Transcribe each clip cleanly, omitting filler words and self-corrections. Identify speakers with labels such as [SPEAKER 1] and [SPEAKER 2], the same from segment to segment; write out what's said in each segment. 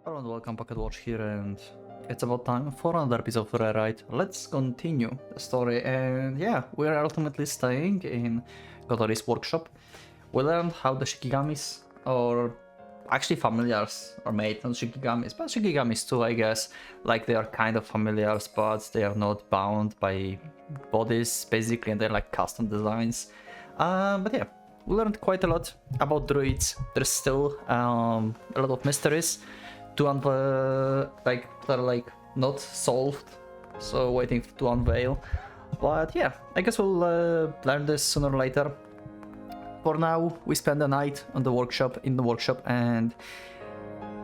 [SPEAKER 1] Hello and welcome, PocketWatch here, and it's about time for another piece of Rare Ride. Let's continue the story, and yeah, we're ultimately staying in Kotori's workshop. We learned how the Shikigamis, or actually familiars, are made, not Shikigamis, but Shikigamis too, I guess. Like, they are kind of familiars, but they are not bound by bodies, basically, and they're like custom designs. But yeah, we learned quite a lot about druids. There's still a lot of mysteries to that are like not solved, so waiting to unveil. But yeah, I guess we'll learn this sooner or later. For now, we spend the night in the workshop, and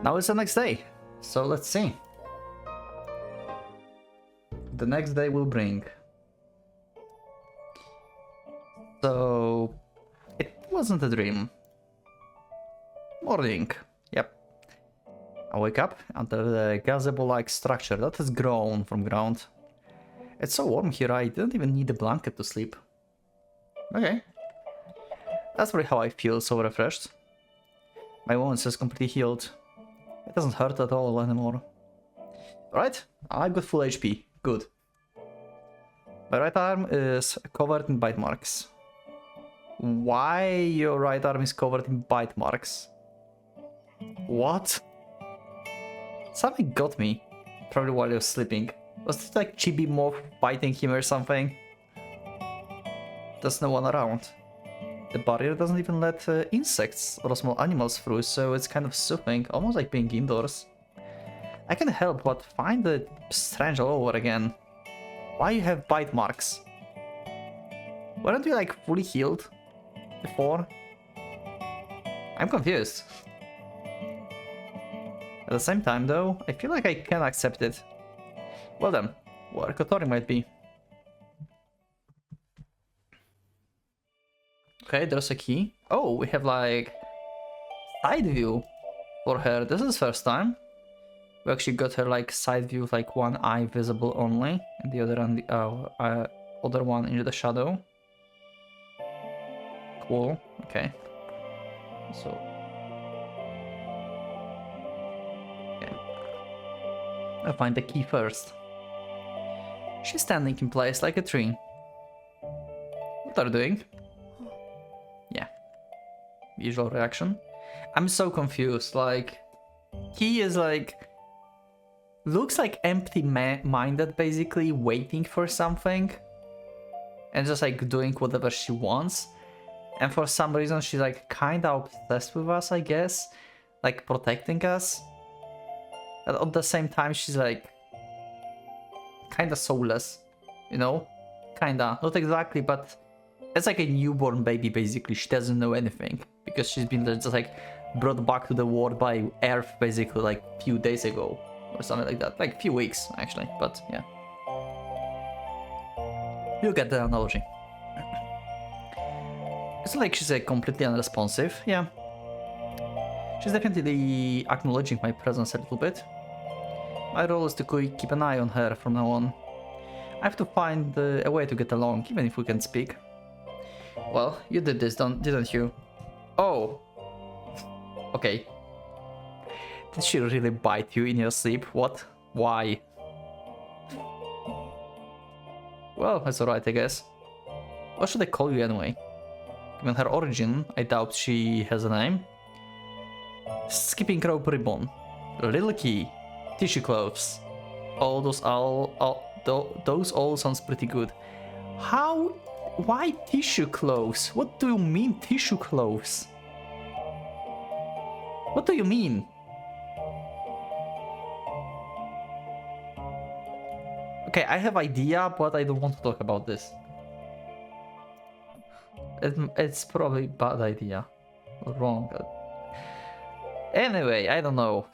[SPEAKER 1] now it's the next day. So let's see. The next day will bring. So it wasn't a dream. Morning. Yep. I wake up under the gazebo-like structure that has grown from ground. It's so warm here, I didn't even need a blanket to sleep. Okay. That's probably how I feel, so refreshed. My wounds is completely healed. It doesn't hurt at all anymore. Alright, I've got full HP. Good. My right arm is covered in bite marks. Why your right arm is covered in bite marks? What? Something got me, probably while he was sleeping. Was it like Chibi Moth biting him or something? There's no one around. The barrier doesn't even let insects or small animals through, so it's kind of soothing, almost like being indoors. I can't help but find it strange all over again. Why you have bite marks? Weren't you like fully healed before? I'm confused. At the same time though, I feel like I can accept it. Well then, where Kotori might be. Okay, there's a key. Oh, we have like side view for her. This is first time. We actually got her like side view, like one eye visible only, and the other on the other one into the shadow. Cool. Okay. So. I'll find the key first. She's standing in place like a tree. What are you doing? Yeah. Usual reaction. I'm so confused. Like, he is like... looks like empty-minded, basically, waiting for something. And just like doing whatever she wants. And for some reason she's like kinda obsessed with us, I guess. Like protecting us. But at the same time, she's like kinda soulless, you know? Kinda, not exactly, but it's like a newborn baby basically. She doesn't know anything because she's been just like brought back to the world by Earth basically like a few days ago or something like that, like a few weeks actually, but yeah. You get the analogy. It's not like she's like completely unresponsive, yeah. She's definitely acknowledging my presence a little bit. My role is to keep an eye on her from now on. I have to find a way to get along, even if we can't speak. Well, you did this, didn't you? Oh. Okay. Did she really bite you in your sleep? What? Why? Well, that's alright, I guess. What should I call you anyway? Given her origin, I doubt she has a name. Skipping rope ribbon, little key, tissue clothes. All those all sounds pretty good. How? Why tissue clothes? What do you mean tissue clothes? What do you mean? Okay, I have idea, but I don't want to talk about this. It's probably a bad idea. Wrong. Anyway, I don't know.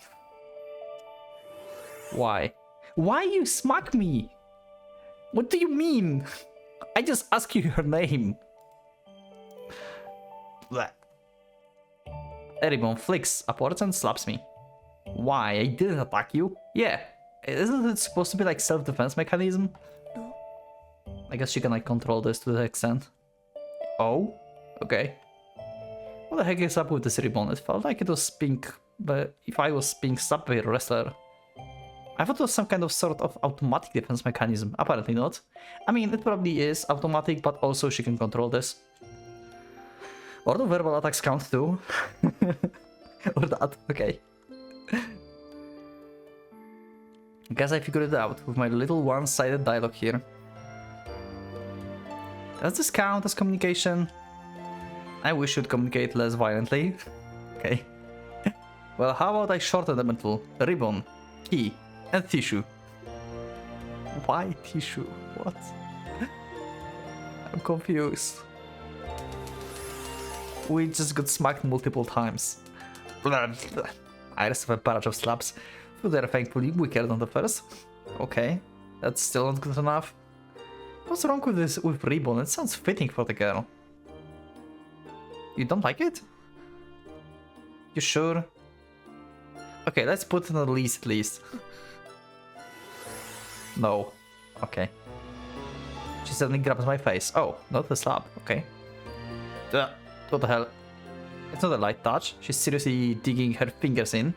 [SPEAKER 1] Why? Why you smack me? What do you mean? I just asked you your name. Blech. Ribbon flicks upwards and slaps me. Why? I didn't attack you. Yeah. Isn't it supposed to be like self-defense mechanism? No. I guess she can like control this to the extent. Oh? Okay. What the heck is up with this ribbon? It felt like it was being but if I was being subway wrestler, I thought it was some kind of sort of automatic defense mechanism. Apparently not. I mean, it probably is automatic, but also she can control this. Or do verbal attacks count too? Or that, okay. Guess I figured it out with my little one-sided dialogue here. Does this count as communication? I wish you'd communicate less violently. Okay. Well, how about I shorten them into ribbon, key, and tissue? Why tissue? What? I'm confused. We just got smacked multiple times. I just have a barrage of slaps. They're thankfully weaker than the first. Okay, that's still not good enough. What's wrong with this with ribbon? It sounds fitting for the girl. You don't like it? You sure? Okay, let's put it on the least at least. No. Okay. She suddenly grabs my face. Oh, not the slap. Okay. What the hell? It's not a light touch. She's seriously digging her fingers in.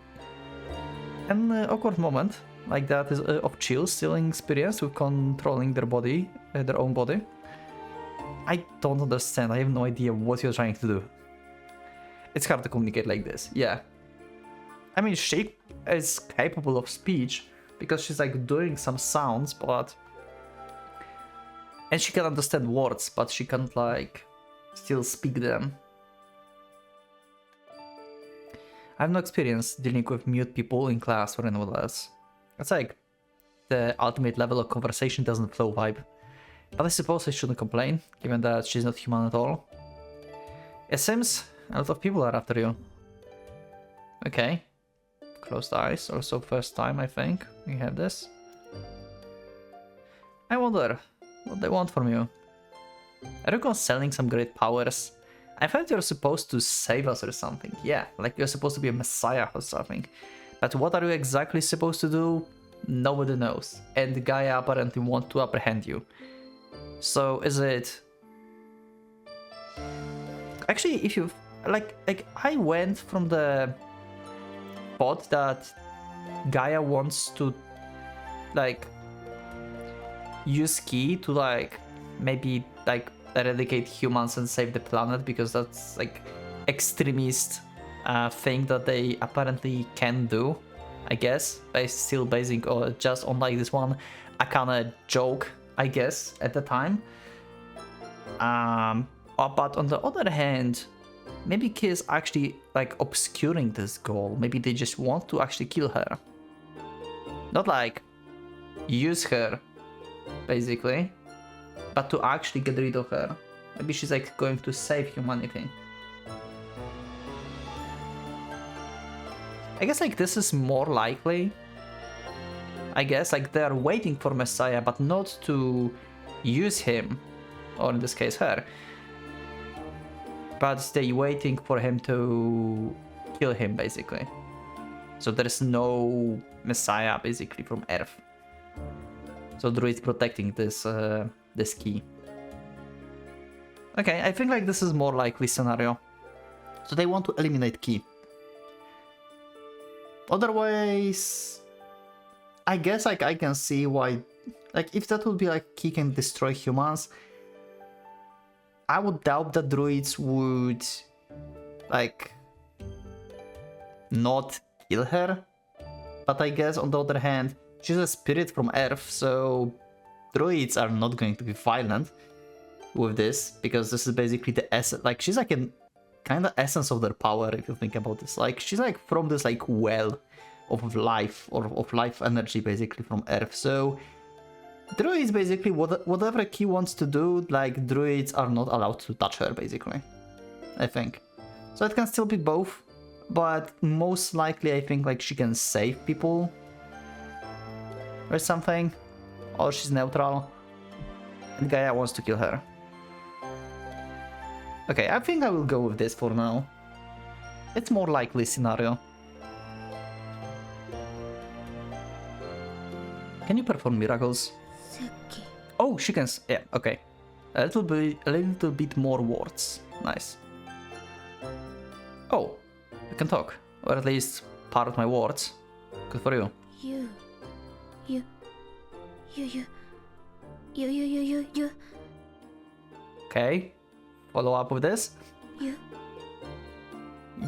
[SPEAKER 1] An awkward moment like that is of chill still experience with controlling their body, their own body. I don't understand. I have no idea what you're trying to do. It's hard to communicate like this. Yeah. I mean, she is capable of speech because she's like doing some sounds, but and she can understand words, but she can't like still speak them. I have no experience dealing with mute people in class or anyone else. It's like the ultimate level of conversation doesn't flow vibe. But I suppose I shouldn't complain, given that she's not human at all. It seems a lot of people are after you. Okay. Closed eyes, also first time I think we have this. I wonder what they want from you. Are you concealing some great powers? I thought you're supposed to save us or something. Yeah, like you're supposed to be a messiah or something. But what are you exactly supposed to do? Nobody knows. And Gaia apparently wants to apprehend you. So is it... Actually, if you... Like I went from the thought that Gaia wants to like use key to like maybe like eradicate humans and save the planet, because that's like extremist thing that they apparently can do, I guess, still basing just on like this one Akane joke, I guess, at the time. But on the other hand, maybe Key is actually like obscuring this goal. Maybe they just want to actually kill her, not like use her basically, but to actually get rid of her. Maybe she's like going to save humanity. I guess like this is more likely. I guess like they're waiting for Messiah, but not to use him, or in this case her, but they waiting for him to kill him basically. So there is no Messiah basically from Earth. So Druid's protecting this this key. Okay, I think like this is more likely scenario. So they want to eliminate key. Otherwise, I guess like I can see why, like if that would be like key can destroy humans, I would doubt that druids would like not kill her. But I guess on the other hand, she's a spirit from Earth, so druids are not going to be violent with this, because this is basically the essence. Like she's like an kind of essence of their power, if you think about this. Like she's like from this like well of life, or of life energy basically from Earth. So druids basically whatever Key wants to do, like druids are not allowed to touch her basically, I think. So it can still be both, but most likely I think like she can save people or something, or she's neutral and Gaia wants to kill her. Okay, I think I will go with this for now. It's more likely scenario. Can you perform miracles? Oh, she can. Yeah, okay. A little bit more words. Nice. Oh, we can talk, or at least part of my words. Good for you.
[SPEAKER 2] You. You.
[SPEAKER 1] Okay. Follow up with this.
[SPEAKER 2] You.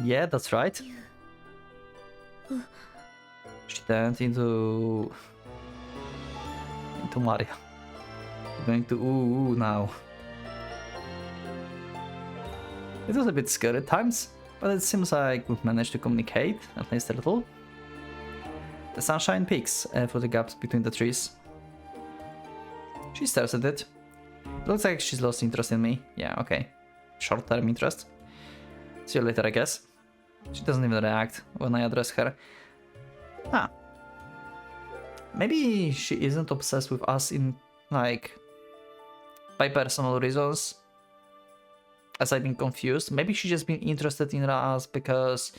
[SPEAKER 1] Yeah, that's right.
[SPEAKER 2] You.
[SPEAKER 1] She turned into Mario. Going to ooh now. It was a bit scary at times, but it seems like we've managed to communicate, at least a little. The sunshine peeks through the gaps between the trees. She stares at it. Looks like she's lost interest in me. Yeah, okay. Short-term interest. See you later, I guess. She doesn't even react when I address her. Ah. Maybe she isn't obsessed with us in, like, by personal reasons. As I've been confused. Maybe she's just been interested in us because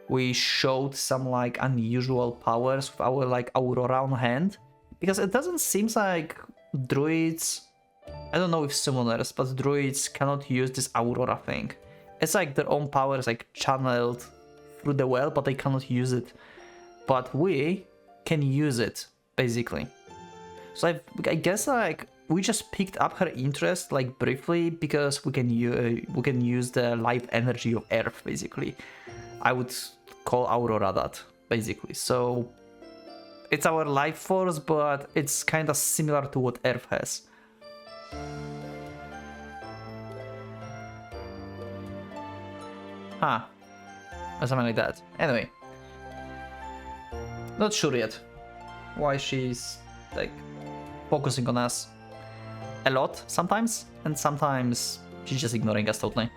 [SPEAKER 1] we showed some, like, unusual powers with our, like, Aurora on hand. Because it doesn't seem like druids, I don't know if summoners, but druids cannot use this Aurora thing. It's like their own powers, like, channeled through the well, but they cannot use it. But we can use it, basically. So I guess, like, we just picked up her interest, like, briefly, because we can use the life energy of Earth, basically. I would call Aurora that, basically. So it's our life force, but it's kind of similar to what Earth has. Huh. Or something like that. Anyway. Not sure yet why she's, like, focusing on us a lot sometimes, and sometimes she's just ignoring us totally.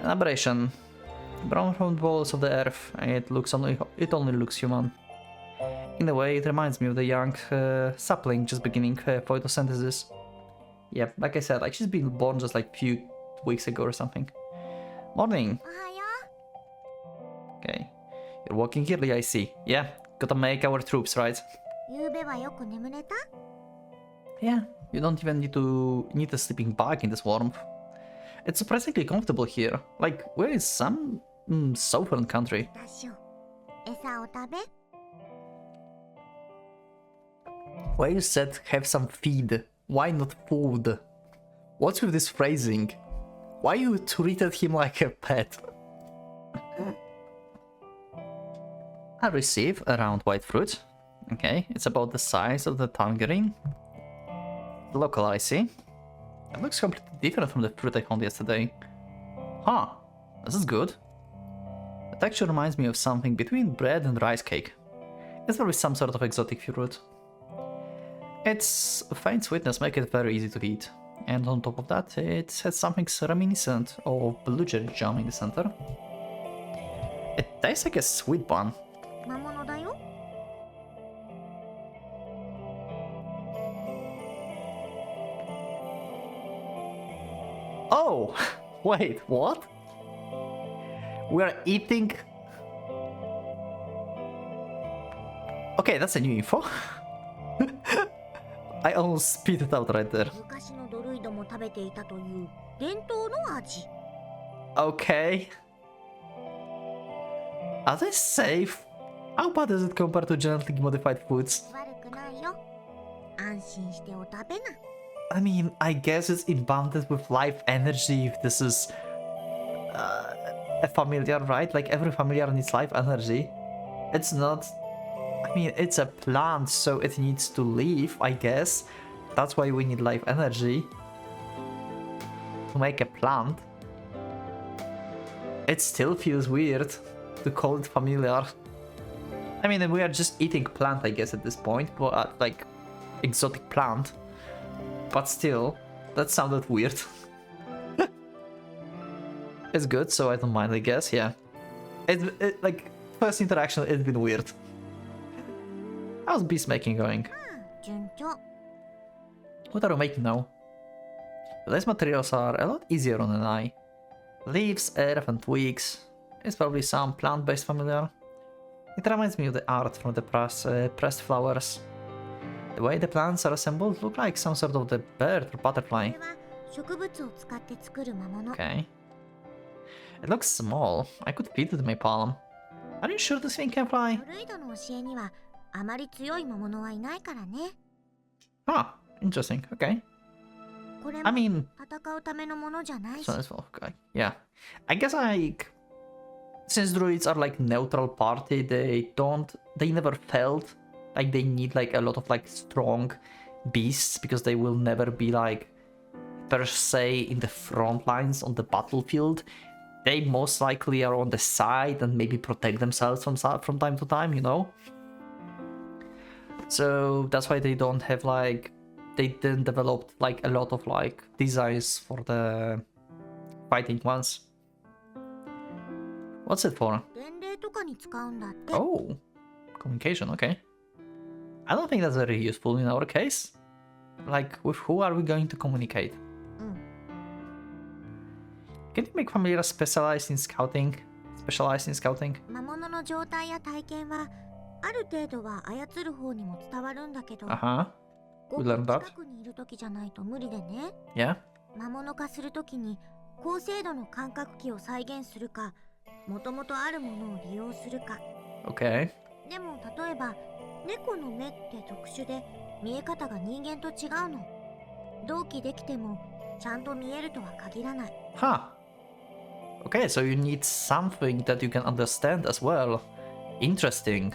[SPEAKER 1] An aberration. Brown from the walls of the earth. It only looks human. In a way, it reminds me of the young sapling just beginning photosynthesis. Yeah, like I said, like she's been born just like few weeks ago or something. Morning. Okay. You're walking early, I see. Yeah, gotta make our troops, right? Yeah, you don't even need a sleeping bag in this warmth. It's surprisingly comfortable here. Like, we're in some southern country. Why you said have some feed? Why not food? What's with this phrasing? Why you treated him like a pet? I receive a round white fruit. Okay, it's about the size of the tangerine. Local, I see. It looks completely different from the fruit I found yesterday. Huh, this is good. The texture reminds me of something between bread and rice cake. It's probably some sort of exotic fruit. Its faint sweetness makes it very easy to eat. And on top of that, it has something reminiscent of blueberry jam in the center. It tastes like a sweet bun. Oh, wait, what? We're eating... Okay, that's a new info. I almost spit it out right there. Okay. Are they safe? How bad is it compared to genetically modified foods? I mean, I guess it's inbounded with life energy if this is a familiar, right? Like every familiar needs life energy. It's not... I mean, it's a plant, so it needs to live, I guess. That's why we need life energy. To make a plant. It still feels weird to call it familiar. I mean, we are just eating plant, I guess, at this point, but like exotic plant. But still, that sounded weird. It's good, so I don't mind, I guess, yeah. It like, first interaction, it's been weird. How's beast making going? What are you making now? These materials are a lot easier on an eye. Leaves, earth and twigs. It's probably some plant-based familiar. It reminds me of the art from the pressed flowers. The way the plants are assembled look like some sort of the bird or butterfly. Okay. It looks small. I could fit it in my palm. Are you sure this thing can fly?
[SPEAKER 2] ドルイドの教えにはあまり強い魔物はいないからね。
[SPEAKER 1] Ah, interesting. Okay.
[SPEAKER 2] これ
[SPEAKER 1] I
[SPEAKER 2] も
[SPEAKER 1] mean,
[SPEAKER 2] 戦うためのものじゃないし。
[SPEAKER 1] so as well. Okay. Yeah. I guess like since druids are like neutral party, they never felt like they need like a lot of like strong beasts because they will never be like per se in the front lines on the battlefield. They most likely are on the side and maybe protect themselves from time to time, you know? So that's why they don't have like, they didn't develop like a lot of like designs for the fighting ones. What's it for?
[SPEAKER 2] 伝令とかに使うんだって。
[SPEAKER 1] Oh, communication, okay. I don't think that's very useful in our case. Like, with who are we going to communicate?
[SPEAKER 2] うん。
[SPEAKER 1] Can you make familiar specialized in scouting? Specialized in scouting?
[SPEAKER 2] 魔物の状態や体験はある程度は操る方にも伝わるんだけど、
[SPEAKER 1] Uh-huh.
[SPEAKER 2] ご
[SPEAKER 1] We
[SPEAKER 2] く
[SPEAKER 1] learned that.
[SPEAKER 2] 近くにいる時じゃないと無理でね。
[SPEAKER 1] Yeah.
[SPEAKER 2] 魔物化するときに高精度の感覚器を再現するか、もともとあるものを利用するか。
[SPEAKER 1] Okay.
[SPEAKER 2] でも例えば猫の目って特殊で見え方が人間と違うの。同期できてもちゃんと見えるとは限らない。
[SPEAKER 1] Huh. Okay, so you need something that you can understand as well. Interesting.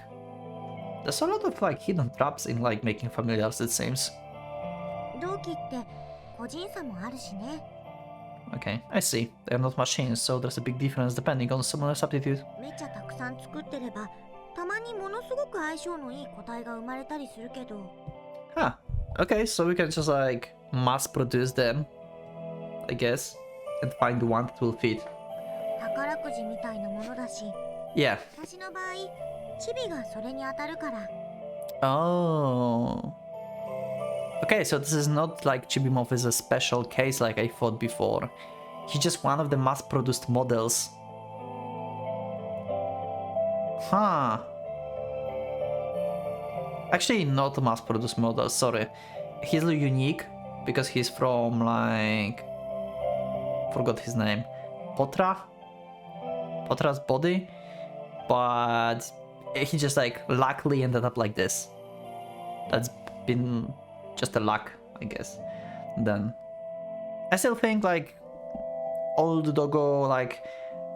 [SPEAKER 1] There's a lot of like hidden traps in like making familiars, it seems.
[SPEAKER 2] 同期って個人差もあるしね。
[SPEAKER 1] Okay, I see. They're not machines, so there's a big difference depending on someone's aptitude.
[SPEAKER 2] めっちゃたくさん作ってればたまにものすごく相性のいい個体が生まれたりするけど。
[SPEAKER 1] Huh. Okay, so we can just like mass produce them, I guess, and find the one that will fit.
[SPEAKER 2] 宝くじみたいなものだし、
[SPEAKER 1] Yeah.
[SPEAKER 2] 私の場合チビがそれに当たるから。
[SPEAKER 1] Oh. Okay, so this is not like Chibimov is a special case like I thought before. He's just one of the mass-produced models. Huh. Actually, not a mass-produced model, sorry. He's unique because he's from like... Forgot his name. Potra? Potra's body? But he just like luckily ended up like this. That's been just a luck, I guess. Then I still think like old doggo like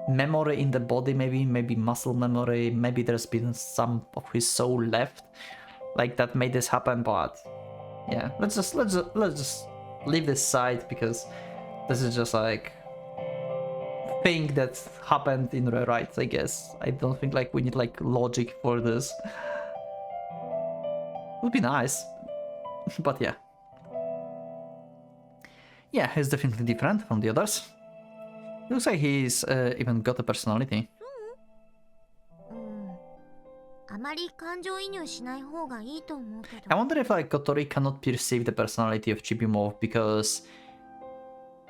[SPEAKER 1] memory in the body, maybe muscle memory, maybe there's been some of his soul left like that made this happen, but yeah, let's just leave this side because this is just like thing that happened in rewrites, I guess. I don't think like we need like logic for this. Would be nice, but yeah. Yeah, he's definitely different from the others. Looks like he's even got a personality.
[SPEAKER 2] うん。あまり感情移入しない方がいいと思うけ
[SPEAKER 1] I
[SPEAKER 2] ど。
[SPEAKER 1] wonder if like Kotori cannot perceive the personality of Chibimov because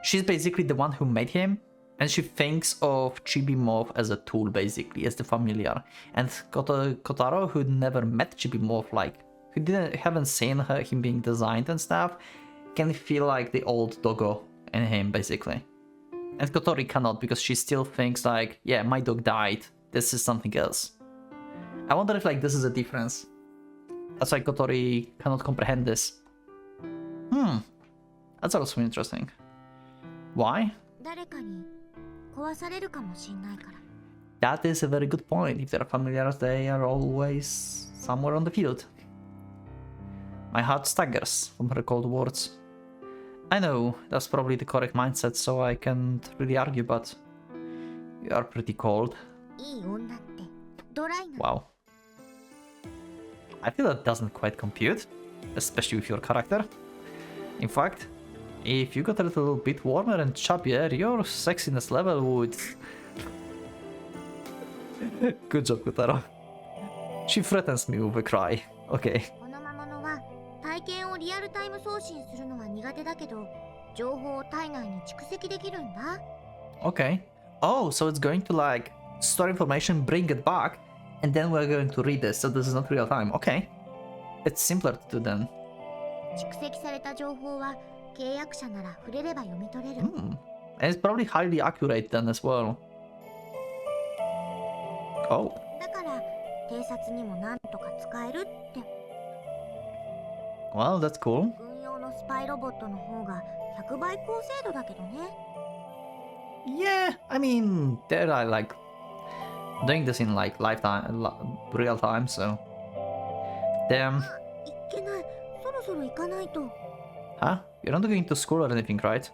[SPEAKER 1] she's basically the one who made him, and she thinks of Chibimov as a tool, basically, as the familiar. And Kotaro, who never met Chibimov, like who haven't seen him being designed and stuff, can feel like the old doggo in him, basically. And Kotori cannot because she still thinks like, yeah, my dog died. This is something else. I wonder if like this is a difference. That's why Kotori cannot comprehend this. That's also interesting. Why?
[SPEAKER 2] 誰かに壊されるかもしんないから。
[SPEAKER 1] That is a very good point. If they're familiars, they are always somewhere on the field. My heart staggers from her cold words. I know, that's probably the correct mindset, so I can't really argue, but you are pretty cold.
[SPEAKER 2] いい女ってドライな。
[SPEAKER 1] Wow. I feel that doesn't quite compute, especially with your character. In fact, if you got a little bit warmer and chubbier, your sexiness level would... Good job, Kotaro. She threatens me with a cry. Okay.
[SPEAKER 2] この魔物は体験をリアルタイム送信するのは苦手だけど、情報を体内に蓄積できるんだ。
[SPEAKER 1] Okay. Oh, so it's going to like store information, bring it back, and then we're going to read this, so this is not real time. Okay. It's simpler to do then.
[SPEAKER 2] 蓄積された情報は契約者なら触れれば読み取れる。
[SPEAKER 1] And it's probably highly accurate then as well. Oh.
[SPEAKER 2] だか偵察にもなんとか使えるって。
[SPEAKER 1] Well, that's cool.
[SPEAKER 2] 軍用のスパイロボットの方が100倍高精度だけどね。
[SPEAKER 1] Yeah, I mean, they're like doing this in like real time, so. Damn.
[SPEAKER 2] いけない。そろそろ行かないと。
[SPEAKER 1] Huh? You're not going to school or anything, right?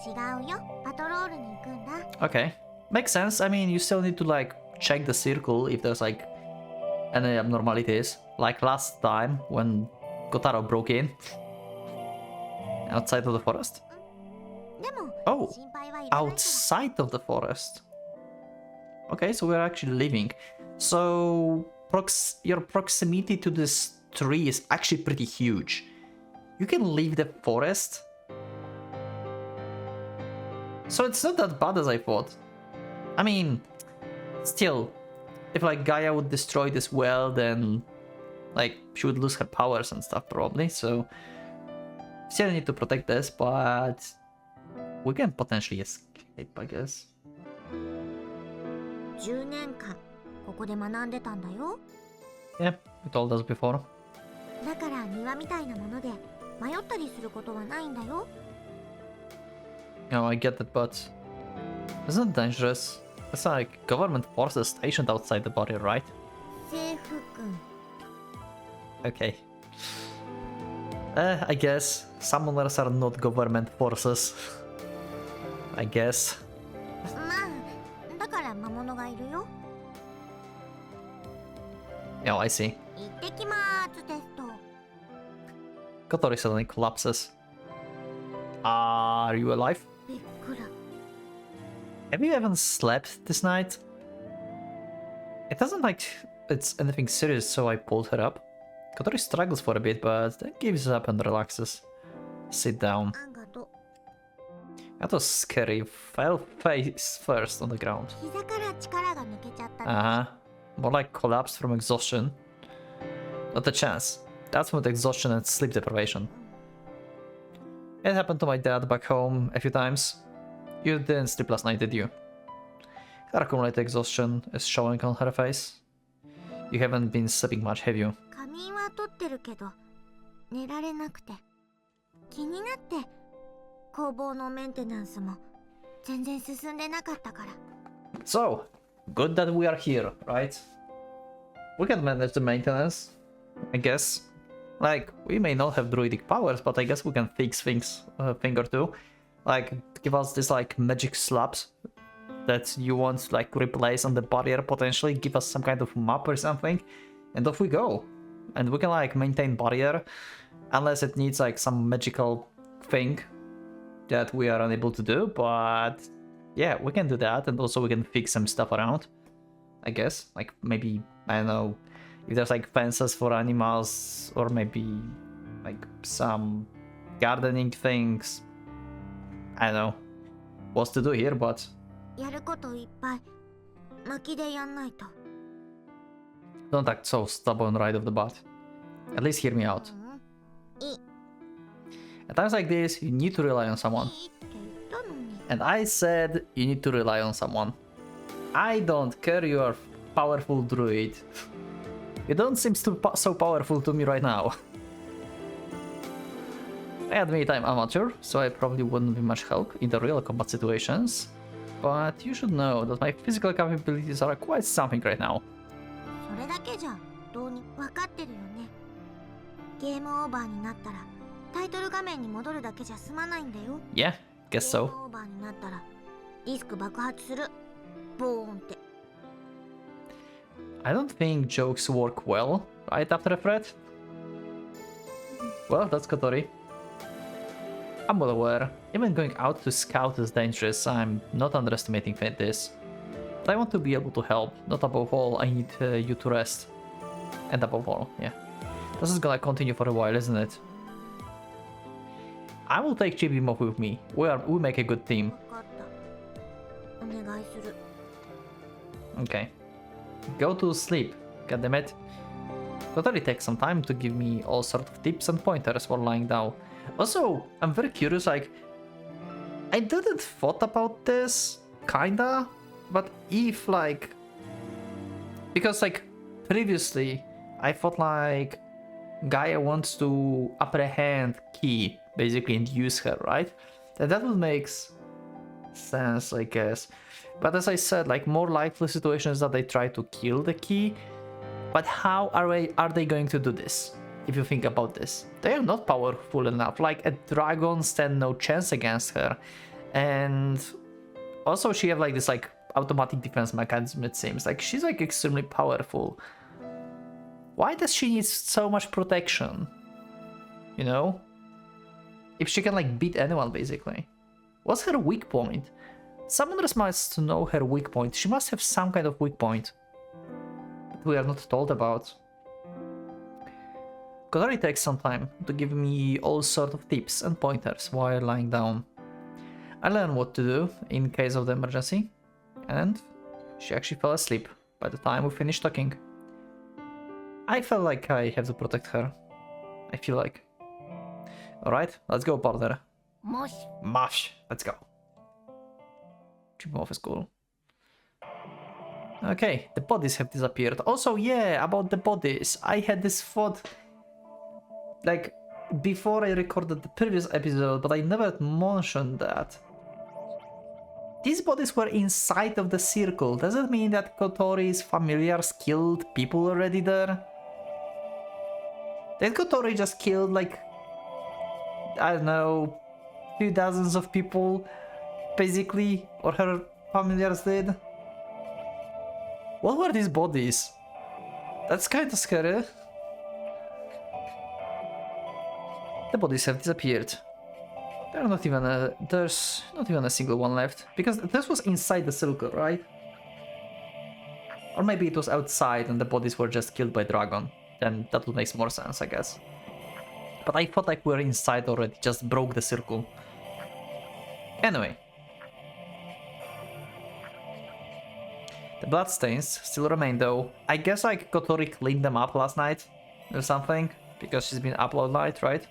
[SPEAKER 2] 違うよ。パトロールに行くんだ。
[SPEAKER 1] Okay. Makes sense. I mean, you still need to like check the circle if there's like any abnormalities. Like last time when Kotaro broke in outside of the forest.
[SPEAKER 2] でも、
[SPEAKER 1] Oh,
[SPEAKER 2] 心配はいらないから。
[SPEAKER 1] outside of the forest. Okay, so we're actually leaving. So your proximity to this tree is actually pretty huge. You can leave the forest. So it's not that bad as I thought. I mean, still, if like Gaia would destroy this well, then like she would lose her powers and stuff probably. So still need to protect this, but we can potentially escape, I guess.
[SPEAKER 2] 10年間ここで学んでたんだよ。
[SPEAKER 1] Yeah, you told us before.
[SPEAKER 2] だから庭みたいなもので迷ったりすることはないんだよ。
[SPEAKER 1] No, I get that, but isn't it dangerous? It's like government forces stationed outside the barrier, right?
[SPEAKER 2] 制服君。
[SPEAKER 1] Okay. I guess summoners are not government forces. I guess.
[SPEAKER 2] まあ、だから魔物がいるよ。
[SPEAKER 1] Oh, I see.
[SPEAKER 2] 行ってきまーすテスト。
[SPEAKER 1] Kotori suddenly collapses. Are you alive?
[SPEAKER 2] びっくら。
[SPEAKER 1] Have you even slept this night? It doesn't like it's anything serious, so I pulled her up. Kotori struggles for a bit, but then gives up and relaxes. Sit down.
[SPEAKER 2] あんがと。
[SPEAKER 1] That was scary. Fell face first on the ground.
[SPEAKER 2] 膝から力が抜けちゃったね。
[SPEAKER 1] Uh-huh. More like collapse from exhaustion. Not a chance. That's from exhaustion and sleep deprivation. It happened to my dad back home a few times. You didn't sleep last night, did you? Her accumulated exhaustion is showing on her face. You haven't been sleeping much, have you?
[SPEAKER 2] 仮眠は取ってるけど寝られなくて気になって工房のメンテナンスも全然進んでなかったから。
[SPEAKER 1] So, good that we are here, right? We can manage the maintenance, I guess. Like, we may not have druidic powers, but I guess we can fix things a thing or two. Like, give us this like magic slabs that you want to like replace on the barrier potentially, give us some kind of map or something, and off we go. And we can like maintain barrier, unless it needs like some magical thing that we are unable to do, but yeah, we can do that, and also we can fix some stuff around, I guess. Like, maybe, I don't know, if there's like fences for animals, or maybe like some gardening things. I don't know what's to do here, but
[SPEAKER 2] やることいっぱい巻きでやんないと。
[SPEAKER 1] don't act so stubborn right off the bat. At least hear me out.
[SPEAKER 2] いい
[SPEAKER 1] At times like this, you need to rely on someone.
[SPEAKER 2] いいって言ったのに。
[SPEAKER 1] And I said you need to rely on someone. I don't care you are powerful druid. You don't seem so powerful to me right now. I admit I'm amateur, so I probably wouldn't be much help in the real combat situations. But you should know that my physical capabilities are quite something right now.
[SPEAKER 2] それだけじゃどうに分かってるよね。ゲームオーバーになったらタイトル画面に戻るだけじゃ済まないんだよ。
[SPEAKER 1] Yeah, guess
[SPEAKER 2] ゲー
[SPEAKER 1] so.
[SPEAKER 2] ムオーバーになったらディスク爆発する。ボーンって。
[SPEAKER 1] I don't think jokes work well right after a threat. Well, that's Kotori. I'm well aware. Even going out to scout is dangerous. I'm not underestimating this. But I want to be able to help. Not above all, I need you to rest. And above all, yeah. This is gonna continue for a while, isn't it? I will take Chibimov with me. We make a good team.
[SPEAKER 2] 分かった。お願いする。
[SPEAKER 1] Okay. Go to sleep. Goddammit. Totally takes some time to give me all sort of tips and pointers for lying down. Also, I'm very curious, like, I didn't thought about this, kinda, but if, like, because, like, previously I thought like Gaia wants to apprehend Key, basically, and use her, right? And that would make sense, I guess. But as I said, like, more likely situations that they try to kill the Key. But how are they going to do this? If you think about this, they are not powerful enough. Like, a dragon stand no chance against her, and also she have like this like automatic defense mechanism. It seems like she's like extremely powerful. Why does she need so much protection? You know, if she can like beat anyone, basically. What's her weak point? Summoners must know her weak point. She must have some kind of weak point that we are not told about. Kotori takes some time to give me all sort of tips and pointers while lying down. I learn what to do in case of the emergency, and she actually fell asleep by the time we finished talking. I felt like I have to protect her. I feel like. Alright, let's go, partner. Mosh, let's go. Trip off is cool. Okay, the bodies have disappeared. Also, yeah, about the bodies. I had this thought, like, before I recorded the previous episode, but I never mentioned that. These bodies were inside of the circle. Does it mean that Kotori's familiars killed people already there? Did Kotori just killed, like, I don't know, few dozens of people, basically, or her familiars did? What were these bodies? That's kind of scary. The bodies have disappeared. There's not even a single one left, because this was inside the circle, right? Or maybe it was outside and the bodies were just killed by dragon. Then that would make more sense, I guess. But I thought like we were inside already, just broke the circle. Anyway. The bloodstains still remain though. I guess like Kotori cleaned them up last night or something, because she's been up all night, right?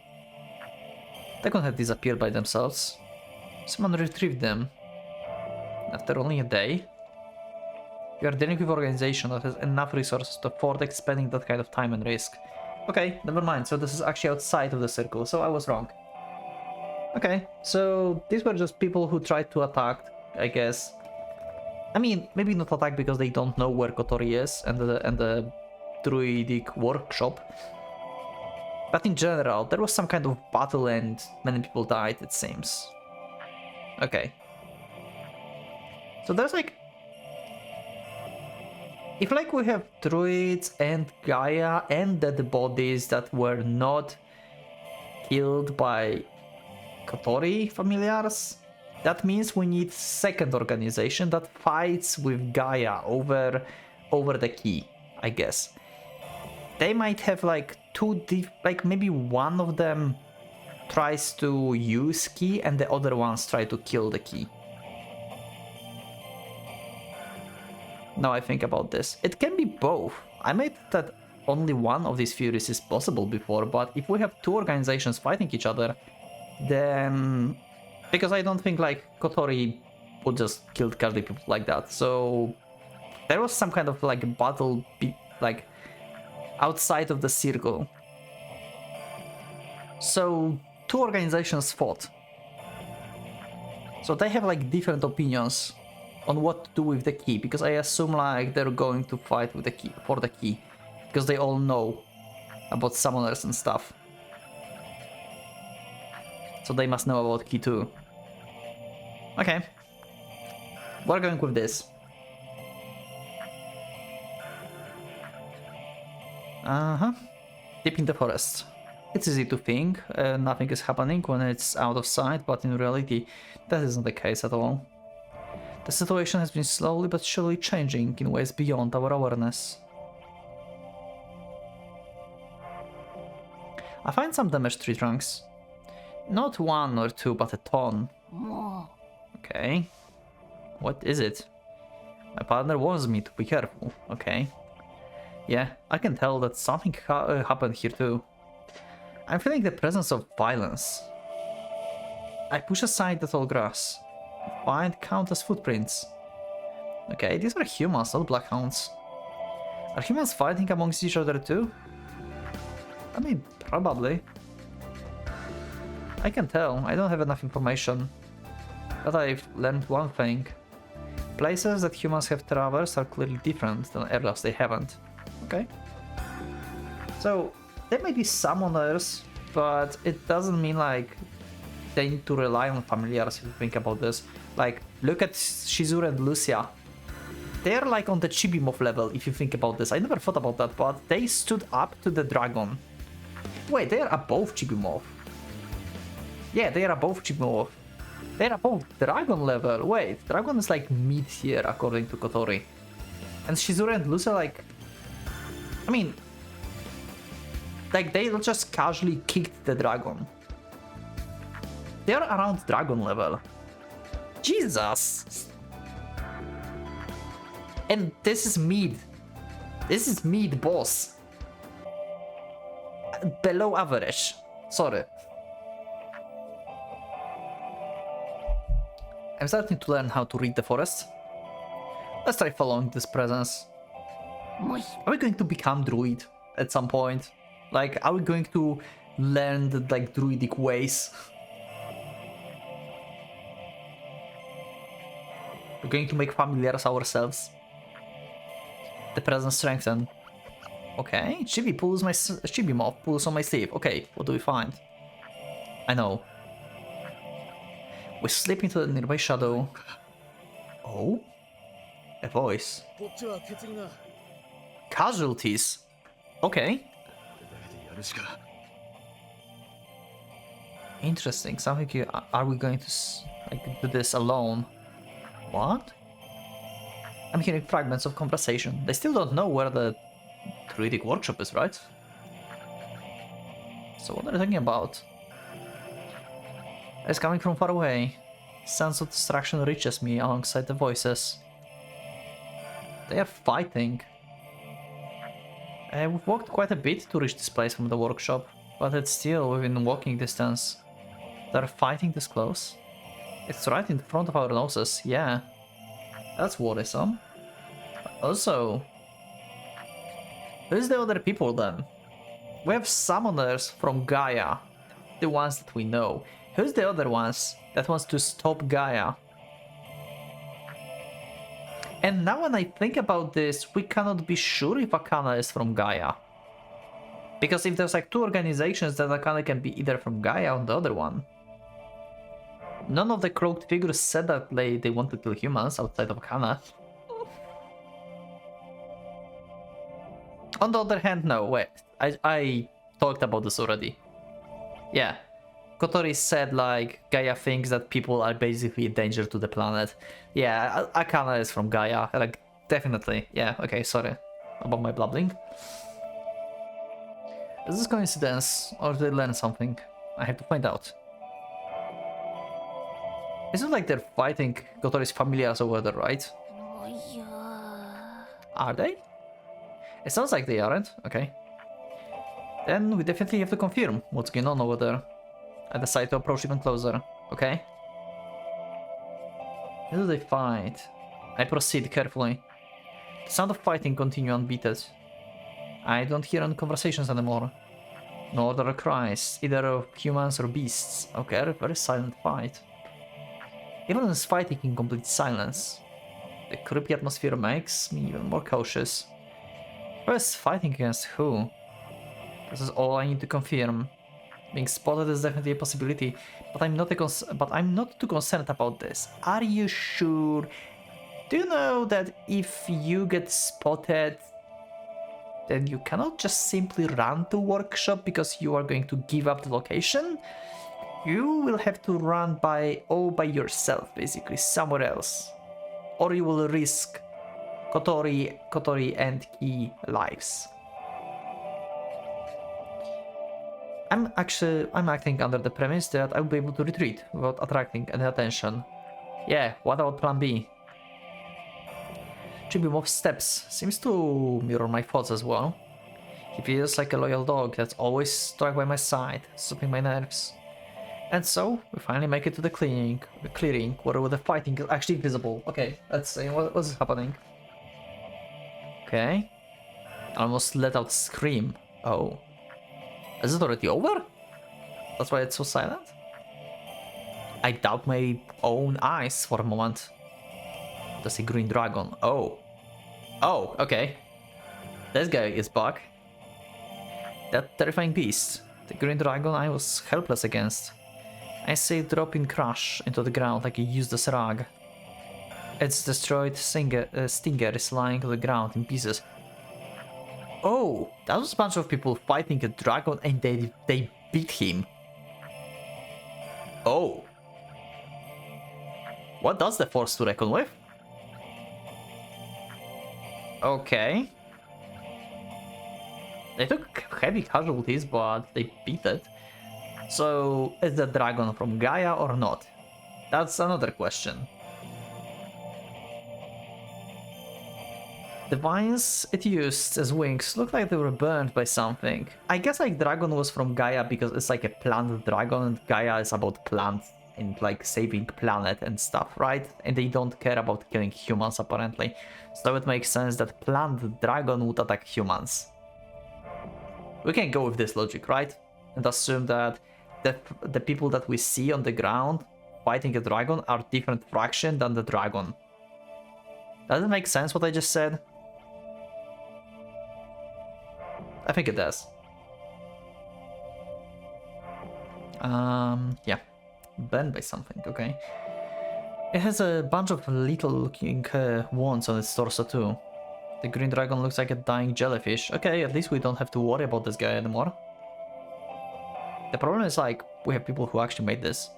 [SPEAKER 1] They couldn't have disappeared by themselves. Someone retrieved them. After only a day. You are dealing with an organization that has enough resources to afford expending that kind of time and risk. Okay, never mind. So this is actually outside of the circle, so I was wrong. Okay, so these were just people who tried to attack, I guess. I mean, maybe not attack because they don't know where Kotori is and the druidic workshop. But in general, there was some kind of battle and many people died, it seems. Okay. So there's like... If like we have druids and Gaia and dead bodies that were not killed by Kotori familiars, that means we need second organization that fights with Gaia over the key, I guess. They might have like like maybe one of them tries to use key and the other ones try to kill the key. Now I think about this. It can be both. I made that only one of these theories is possible before, but if we have two organizations fighting each other, then... Because I don't think like Kotori would just kill casually people like that, so... There was some kind of like battle, like, outside of the circle. So, two organizations fought. So they have like different opinions on what to do with the key, because I assume like they're going to fight with the key, for the key, because they all know about summoners and stuff. So they must know about key too. Okay. We're going with this. Deep in the forest. It's easy to think nothing is happening when it's out of sight, but in reality that isn't the case at all. The situation has been slowly but surely changing in ways beyond our awareness. I find some damaged tree trunks. Not one or two, but a ton. Okay. What is it? My partner warns me to be careful. Okay. Yeah, I can tell that something happened here too. I'm feeling the presence of violence. I push aside the tall grass. Find countless footprints. Okay, these are humans, not bloodhounds. Are humans fighting amongst each other too? I mean, probably. I can tell, I don't have enough information. But I've learned one thing. Places that humans have traversed are clearly different than areas they haven't. Okay. So, there may be summoners, but it doesn't mean like they need to rely on familiars if you think about this. Like, look at Shizuru and Lucia. They're like on the Chibimov level if you think about this. I never thought about that, but they stood up to the dragon. Wait, they are above Chibimov. Yeah, they are above Chibimov. They are above dragon level. Wait, dragon is like mid tier according to Kotori. And Shizuru and Lucia like... I mean... like they just casually kicked the dragon. They are around dragon level. Jesus! And this is mid. This is mid boss. Below average. Sorry. I'm starting to learn how to read the forest. Let's try following this presence. Are we going to become druid at some point? Like, are we going to learn the like druidic ways? We're going to make familiars ourselves. The presence strengthen. Okay, Chibi pulls my Chibimov pulls on my sleeve. Okay, what do we find? I know. We slip into the nearby shadow. Oh? A voice. Casualties. Okay. Interesting. Something you, are we going to like do this alone? What? I'm hearing fragments of conversation. They still don't know where the druidic workshop is, right? So what are they talking about? It's coming from far away. Sense of distraction reaches me alongside the voices. They are fighting. We've walked quite a bit to reach this place from the workshop, but it's still within walking distance. They're fighting this close. It's right in front of our noses, yeah. That's worrisome. Also, who's the other people then? We have summoners from Gaia, the ones that we know. Who's the other ones that wants to stop Gaia? And now when I think about this, we cannot be sure if Akana is from Gaia. Because if there's like two organizations, then Akana can be either from Gaia or the other one. None of the cloaked figures said that they want to kill humans outside of Akana. On the other hand, no, wait. I talked about this already. Yeah. Kotori said like Gaia thinks that people are basically a danger to the planet. Yeah, Akana is from Gaia. Like, definitely. Yeah, okay, sorry about my blabbling. Is this coincidence or did they learn something? I have to find out. It's not like they're fighting Kotori's familiars over there, right? Are they? It sounds like they aren't. Okay. Then we definitely have to confirm what's going on over there. I decide to approach even closer. Okay. How do they fight? I proceed carefully. The sound of fighting continue unbeaten. I don't hear any conversations anymore. Nor there are cries, either of humans or beasts. Okay, very silent fight. Even this fighting in complete silence. The creepy atmosphere makes me even more cautious. Who is fighting against who? This is all I need to confirm. Being spotted is definitely a possibility, but I'm not too concerned about this. Are you sure? Do you know that if you get spotted, then you cannot just simply run to workshop because you are going to give up the location? You will have to run all by yourself, basically, somewhere else. Or you will risk Kotori and Ki lives. I'm acting under the premise that I'll be able to retreat without attracting any attention. Yeah, what about plan B? Chibimov's steps seems to mirror my thoughts as well. He feels like a loyal dog that's always stuck by my side, soothing my nerves. And so, we finally make it to the clearing where the fighting is actually visible. Okay, let's see what's happening. Okay. I almost let out a scream. Oh. Is it already over? That's why it's so silent? I doubt my own eyes for a moment. There's a green dragon. Oh. Oh, okay. This guy is back. That terrifying beast. The green dragon I was helpless against. I see it drop in crash into the ground like a useless rag. Its destroyed stinger is lying on the ground in pieces. Oh, that was a bunch of people fighting a dragon and they beat him. Oh. What does the force to reckon with? Okay. They took heavy casualties, but they beat it. So, is the dragon from Gaia or not? That's another question. The vines it used as wings looked like they were burned by something. I guess like dragon was from Gaia because it's like a plant dragon and Gaia is about plants and like saving planet and stuff, right? And they don't care about killing humans apparently. So it makes sense that plant dragon would attack humans. We can go with this logic, right? And assume that the people that we see on the ground fighting a dragon are different fraction than the dragon. Does it make sense what I just said? I think it does. Yeah. Burned by something, okay. It has a bunch of little looking wounds on its torso too. The green dragon looks like a dying jellyfish. Okay, at least we don't have to worry about this guy anymore. The problem is like, we have people who actually made this.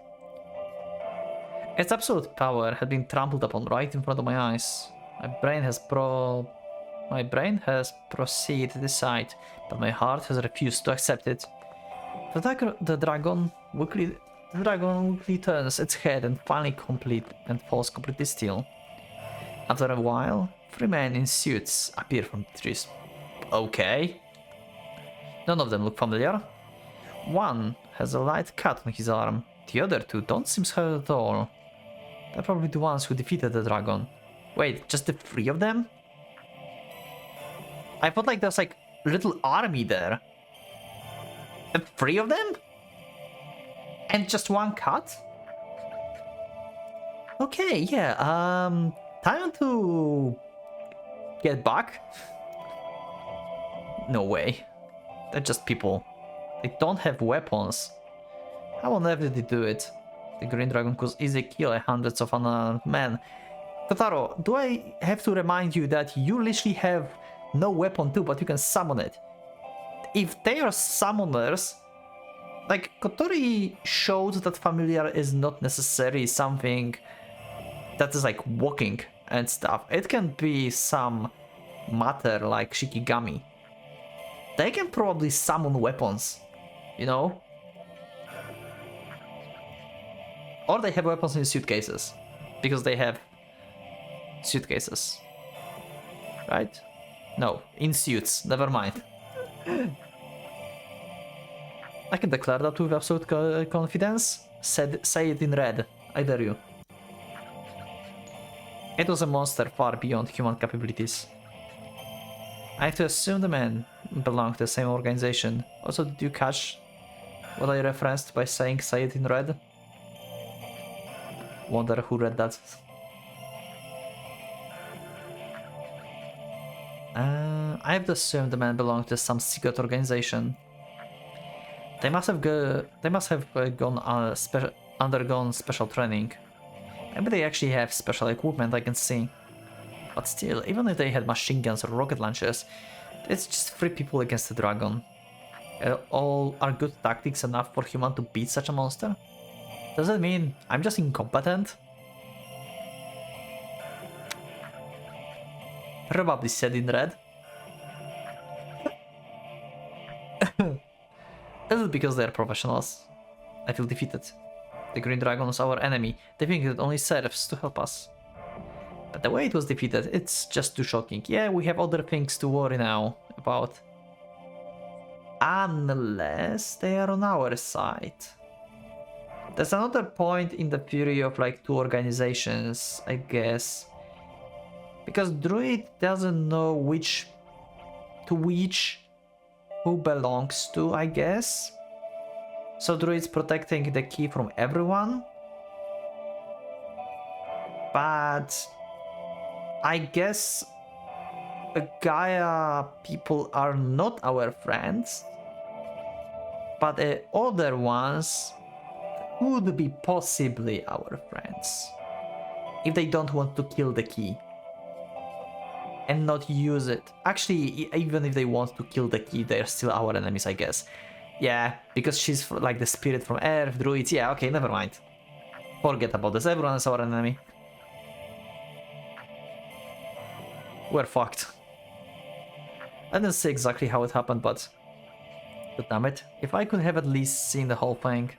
[SPEAKER 1] Its absolute power had been trampled upon right in front of my eyes. My brain has proceeded to decide, but my heart has refused to accept it. The dragon weakly turns its head and falls completely still. After a while, 3 men in suits appear from the trees. Okay. None of them look familiar. One has a light cut on his arm. The other 2 don't seem hurt at all. They're probably the ones who defeated the dragon. Wait, just the 3 of them? I thought like there's like a little army there. The 3 of them? And just 1 cut? Okay, yeah, time to get back. No way. They're just people. They don't have weapons. How on earth did they do it? The green dragon could easily kill hundreds of unarmed men. Kotaro, do I have to remind you that you literally have no weapon too, but you can summon it? If they are summoners, like Kotori showed that familiar is not necessarily something that is like walking and stuff. It can be some matter like Shikigami. They can probably summon weapons, you know? Or they have weapons in suitcases, because they have suitcases, right? No, in suits, never mind. I can declare that with absolute confidence. Say it in red, I dare you. It was a monster far beyond human capabilities. I have to assume the men belong to the same organization. Also, did you catch what I referenced by saying say it in red? Wonder who read that. I have to assume the men belong to some secret organization. They must have undergone special training. Maybe they actually have special equipment I can see. But still, even if they had machine guns or rocket launchers, it's just 3 people against a dragon. All are good tactics enough for human to beat such a monster? Does that mean I'm just incompetent? Probably said in red. Is it because they're professionals? I feel defeated. The green dragon is our enemy. They think it only serves to help us. But the way it was defeated, it's just too shocking. Yeah, we have other things to worry now about. Unless they are on our side. There's another point in the theory of like 2 organizations, I guess. Because Druid doesn't know which to which who belongs to, I guess. So druid's protecting the key from everyone. But I guess Gaia people are not our friends. But the other ones could be possibly our friends. If they don't want to kill the key. And not use it. Actually, even if they want to kill the key, they're still our enemies, I guess. Yeah, because she's like the spirit from Earth, druids. Yeah, okay, never mind. Forget about this. Everyone is our enemy. We're fucked. I didn't see exactly how it happened, but damn it. If I could have at least seen the whole thing.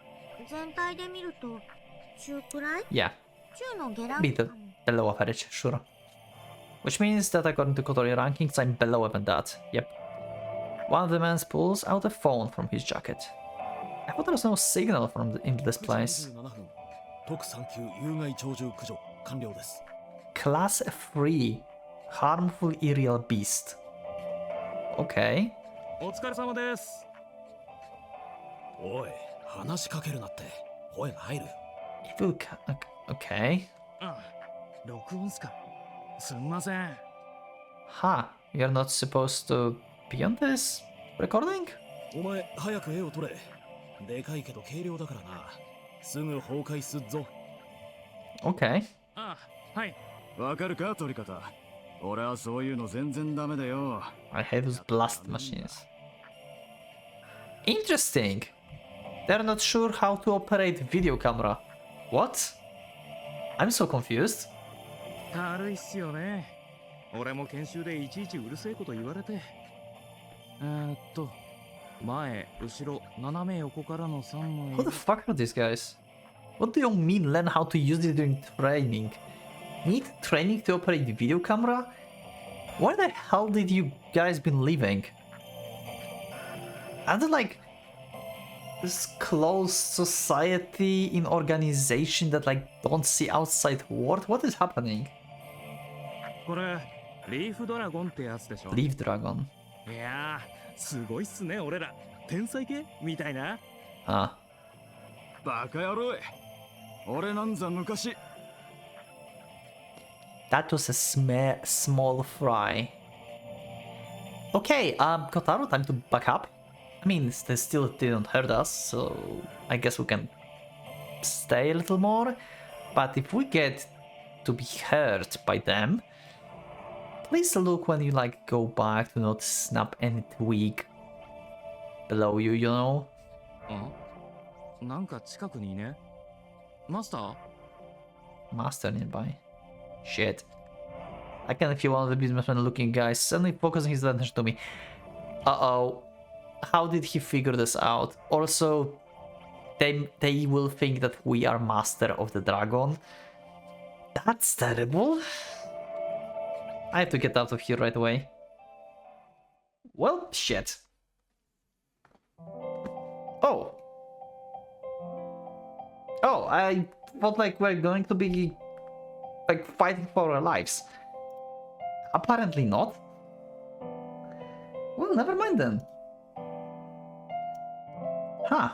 [SPEAKER 2] 全体で見ると中くらい
[SPEAKER 1] Yeah,
[SPEAKER 2] 中の下ラン
[SPEAKER 1] be
[SPEAKER 2] ク
[SPEAKER 1] the
[SPEAKER 2] かも
[SPEAKER 1] below average, sure. Which means that according to Kotori rankings, I'm below even that. Yep. One of the men pulls out a phone from his jacket. I thought there was no signal in this place.
[SPEAKER 3] 特3級有害鳥獣駆除完了です。
[SPEAKER 1] Class 3. Harmful aerial beast. Okay.
[SPEAKER 3] お疲れ様です。おい、話しかけるなって声が入る。
[SPEAKER 1] It will okay.
[SPEAKER 3] あ、録音っすか。すんません。
[SPEAKER 1] Ha, you're not supposed to be on this recording?
[SPEAKER 3] お前早く絵を撮れ。でかいけど軽量だからな。すぐ崩壊すっぞ。
[SPEAKER 1] Okay.
[SPEAKER 3] あ、はい。わかるか撮り方。俺はそういうの全然ダメだよ。
[SPEAKER 1] I hate those blast machines. Interesting. They're not sure how to operate video camera. What? I'm so confused.
[SPEAKER 3] 軽いっすよね。俺も研修でいちいちうるせえこと言われて。前、後ろ、斜め横からの3枚。
[SPEAKER 1] Who the fuck are these guys? What do you mean learn how to use it during training? Need training to operate the video camera? Where the hell did you guys been living? Are they like this closed society in organization that like don't see outside world? What is happening?
[SPEAKER 3] これ、リーフドラゴンってやつでしょ。
[SPEAKER 1] Leaf Dragon.
[SPEAKER 3] いやー、すごいっすね、俺ら。天才系みたいな。
[SPEAKER 1] Ah.
[SPEAKER 3] バカ野郎。俺なんざ昔。
[SPEAKER 1] That was a small fry. Okay, Kotaro, time to back up. I mean, they still didn't hurt us, so I guess we can stay a little more. But if we get to be hurt by them, please look when you like go back to not snap any twig below you, you know?
[SPEAKER 3] なんか近くにいね。マスター
[SPEAKER 1] Master nearby. Shit. I can feel one of the businessmen looking guys suddenly focusing his attention to me. Uh-oh. How did he figure this out? Also, they will think that we are master of the dragon. That's terrible. I have to get out of here right away. Well, shit. Oh. Oh, I felt like we're going to be like fighting for our lives. Apparently not. Well, never mind then. Huh.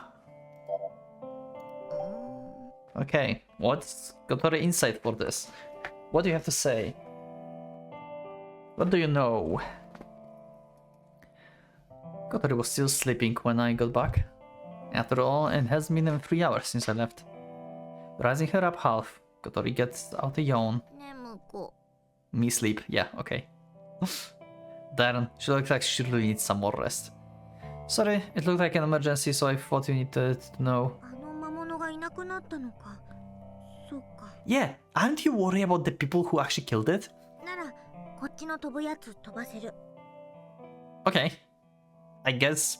[SPEAKER 1] Okay, what's got the insight for this? What do you have to say? What do you know? Kotori was still sleeping when I got back. After all, it has been 3 hours since I left. Rising her up half, Kotori gets out a yawn.
[SPEAKER 2] 眠子
[SPEAKER 1] Me sleep, yeah, okay. Darn, she looks like she really needs some more rest. Sorry, it looked like an emergency, so I thought you needed to know.
[SPEAKER 2] あの魔物がいなくなったのか。そっか。
[SPEAKER 1] Yeah, aren't you worried about the people who actually killed it?
[SPEAKER 2] ならこっちの飛ぶやつ飛ばせる。
[SPEAKER 1] Okay. I guess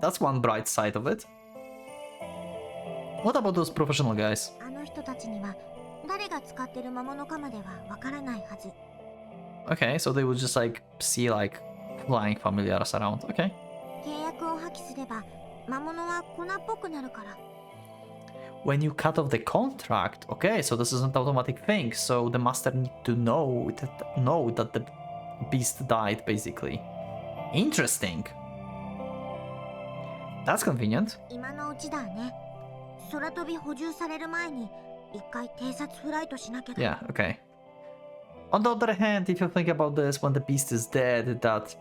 [SPEAKER 1] that's one bright side of it. What about those professional guys?
[SPEAKER 2] あの人たちには誰が使ってる魔物かまではわからないはず。
[SPEAKER 1] Okay, so they would just like see like flying familiars around. Okay.
[SPEAKER 2] 契約を破棄すれば魔物は粉っぽくなるから。
[SPEAKER 1] When you cut off the contract, okay, so this isn't an automatic thing. So the master need to know that the beast died, basically. Interesting. That's convenient.
[SPEAKER 2] 今のうちだね。空飛び補充される前に一回偵察フライトしなきゃだ。
[SPEAKER 1] Yeah, okay. On the other hand, if you think about this, when the beast is dead, that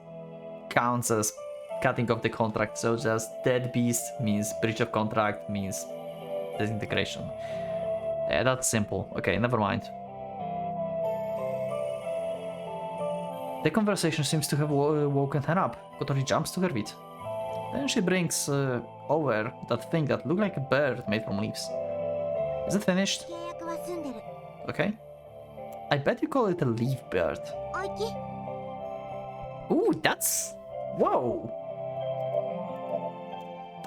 [SPEAKER 1] counts as cutting off the contract. So just dead beast means breach of contract, means disintegration. Yeah, that's simple. Okay, never mind. The conversation seems to have woken her up. Kotori jumps to her feet. Then she brings over that thing that looked like a bird made from leaves. Is it finished?
[SPEAKER 2] 契約は済んでる。
[SPEAKER 1] Okay. I bet you call it a leaf bird.
[SPEAKER 2] おいき。
[SPEAKER 1] Ooh, that's... Whoa!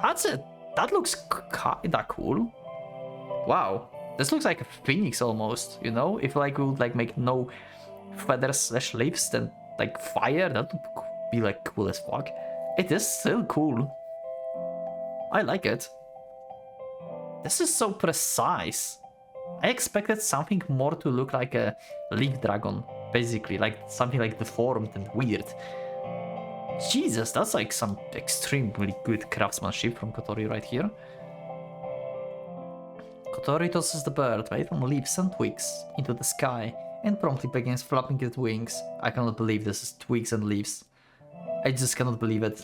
[SPEAKER 1] That's it. That looks kinda cool. Wow. This looks like a phoenix almost, you know? If like we would like make no feathers slash leaves, then like fire, that would be like cool as fuck. It is still cool. I like it. This is so precise. I expected something more to look like a leaf dragon, basically, like something like deformed and weird. Jesus, that's like some extremely good craftsmanship from Kotori right here. Kotori tosses the bird made from leaves and twigs into the sky and promptly begins flapping its wings. I cannot believe this is twigs and leaves. I just cannot believe it.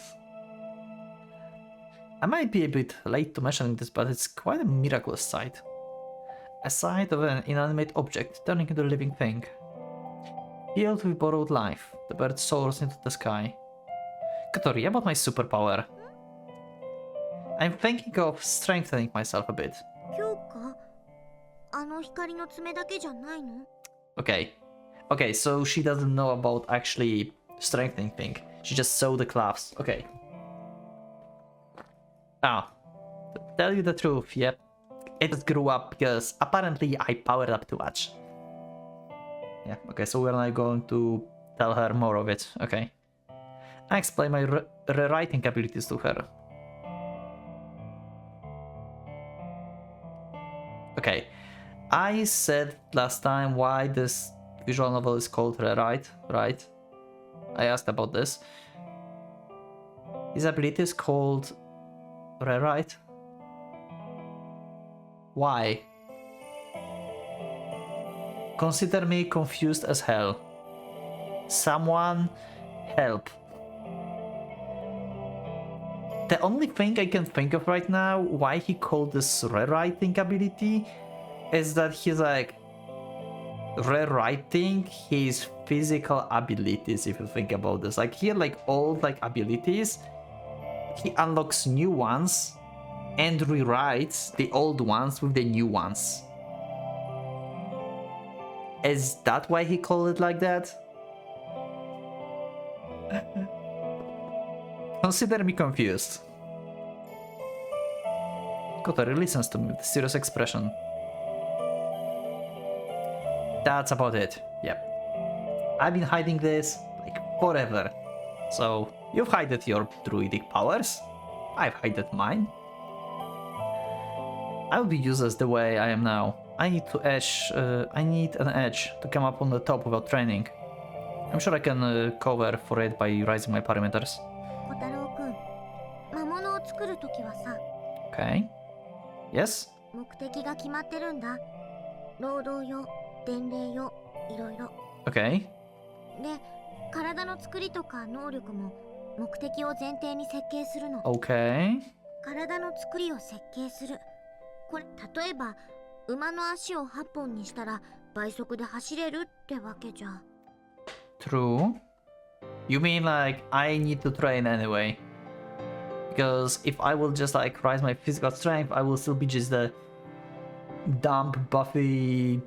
[SPEAKER 1] I might be a bit late to mentioning this, but it's quite a miraculous sight. A sight of an inanimate object turning into a living thing. Healed with borrowed life, the bird soars into the sky. Kotori, about my superpower. I'm thinking of strengthening myself a bit.
[SPEAKER 2] 強化？あの光の爪だけじゃないの？
[SPEAKER 1] Okay. Okay, so she doesn't know about actually strengthening thing. She just saw the claws. Okay. Ah. To tell you the truth, yep. It just grew up because apparently I powered up too much. Yeah, okay, so we're not going to tell her more of it. Okay. I explain my rewriting abilities to her. Okay. I said last time why this visual novel is called Rewrite, right? I asked about this. His ability is called Rewrite. Why? Consider me confused as hell. Someone help. The only thing I can think of right now why he called this rewriting ability is that he's like rewriting his physical abilities, if you think about this. Like here, like old like abilities, he unlocks new ones and rewrites the old ones with the new ones. Is that why he called it like that? Consider me confused. Kotori listens to me with a serious expression. That's about it. Yep. I've been hiding this like forever. So you've hidden your druidic powers. I've hidden mine. I will be useless the way I am now. I need an edge to come up on the top without training. I'm sure I can cover for it by raising my parameters.
[SPEAKER 2] 小太郎くん、魔物を作るときはさ、
[SPEAKER 1] Okay. Yes?
[SPEAKER 2] 目的が決まってるんだ。労働用、伝令用、いろいろ。
[SPEAKER 1] Okay.
[SPEAKER 2] で、体の作りとか能力も目的を前提に設計するの。
[SPEAKER 1] Okay.
[SPEAKER 2] 体の作りを設計する。これ、例えば、馬の足を8本にしたら倍速で走れるってわけじゃ。
[SPEAKER 1] True. You mean like I need to train anyway? Because if I will just like rise my physical strength, I will still be just a dumb, buffy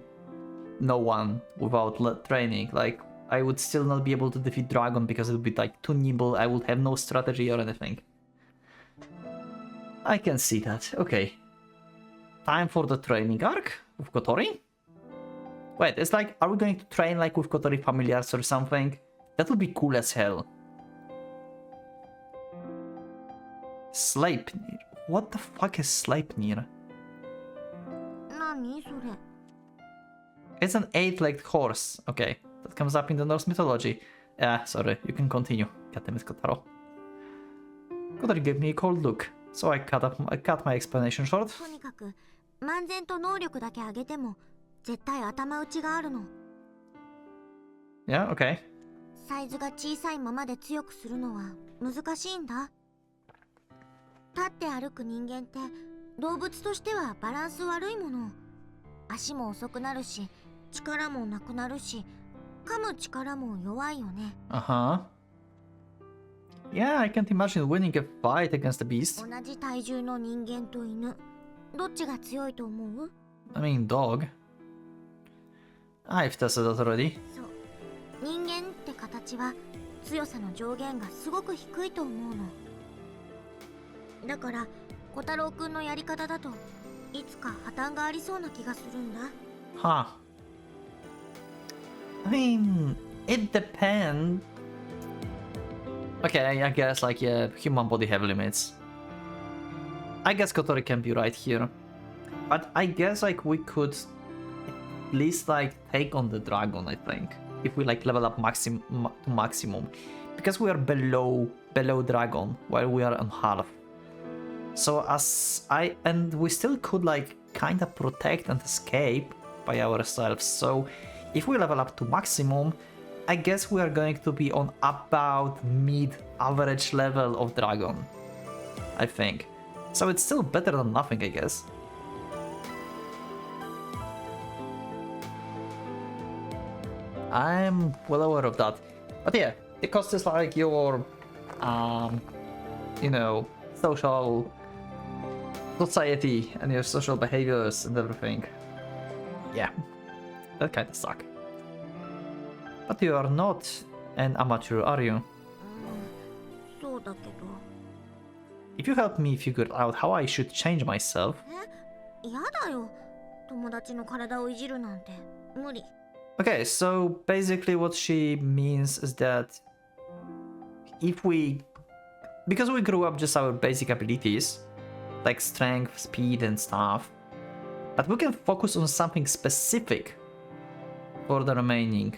[SPEAKER 1] no one without training. Like I would still not be able to defeat Dragon because it would be like too nimble. I would have no strategy or anything. I can see that. Okay. Time for the training arc with Kotori? Wait, it's like, are we going to train like with Kotori familiars or something? That would be cool as hell. Sleipnir. What the fuck is Sleipnir?
[SPEAKER 2] 何それ？
[SPEAKER 1] It's an 8-legged horse. Okay, that comes up in the Norse mythology. Yeah, sorry, you can continue. God damn it, Kotaro. Kotaro gave me a cold look, so I cut my explanation short.
[SPEAKER 2] とにかく漫然と能力だけ上げても絶対頭打ちがあるの。
[SPEAKER 1] Yeah, okay.
[SPEAKER 2] サイズが小さいままで強くするのは難しいんだ。立って歩く人間って動物としてはバランス悪いもの。足も遅くなるし力もなくなるし噛む力も弱いよね。
[SPEAKER 1] Uh-huh. Yeah, I can't imagine winning a fight against the beast.
[SPEAKER 2] 同じ体重の人間と犬、どっちが強いと思う？
[SPEAKER 1] I mean, dog. I've tested that already.
[SPEAKER 2] そう、人間って形は強さの上限がすごく低いと思うの。だから小太郎くんのやり方だといつか破綻がありそうな気がするんだ。
[SPEAKER 1] Huh. I mean, it depends. Okay, I guess, like, yeah, human body have limits. I guess Kotori can be right here. But I guess, like, we could at least, like, take on the dragon, I think. If we, like, level up to maximum. Because we are below dragon, while we are on half. So and we still could, like, kinda protect and escape by ourselves. So if we level up to maximum, I guess we are going to be on about mid-average level of dragon, I think. So it's still better than nothing, I guess. I'm well aware of that. But yeah, the cost is like your, you know, society and your social behaviors and everything. Yeah, that kind of suck. But you are not an amateur, are you?
[SPEAKER 2] そうだけど。
[SPEAKER 1] If you help me figure out how I should change myself...
[SPEAKER 2] やだよ。友達の体をいじるなんて無理。
[SPEAKER 1] Okay, so basically what she means is that if we... Because we grew up just our basic abilities, like strength, speed and stuff, but we can focus on something specific for the remaining.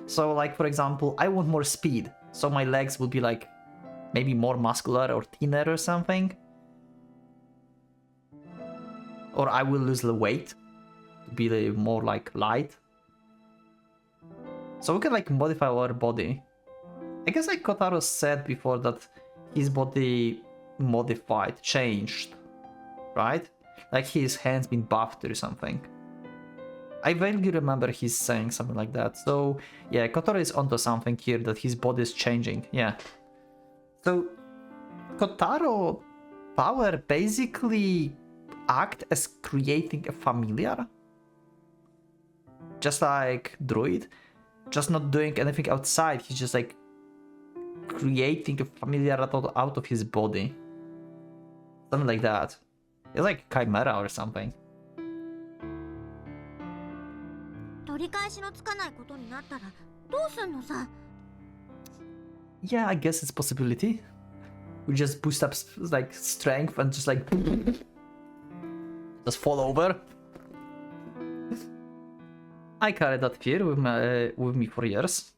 [SPEAKER 1] So, like, for example, I want more speed, so my legs will be, like, maybe more muscular or thinner or something. Or I will lose the weight to be more, like, light. So we can, like, modify our body. I guess, like Kotaro said before, that his body modified, changed, right? Like his hands been buffed or something. I vaguely remember he's saying something like that. So yeah, Kotaro is onto something here, that his body is changing. Yeah. So Kotaro power basically act as creating a familiar, just like Druid, just not doing anything outside. He's just like creating a familiar out of his body, something like that. It's like Chimera or something.
[SPEAKER 2] 取り返しのつかないことになったらどうすんのさ。
[SPEAKER 1] Yeah, I guess it's a possibility. We just boost up like strength and just like just fall over. I carried that fear with me for years,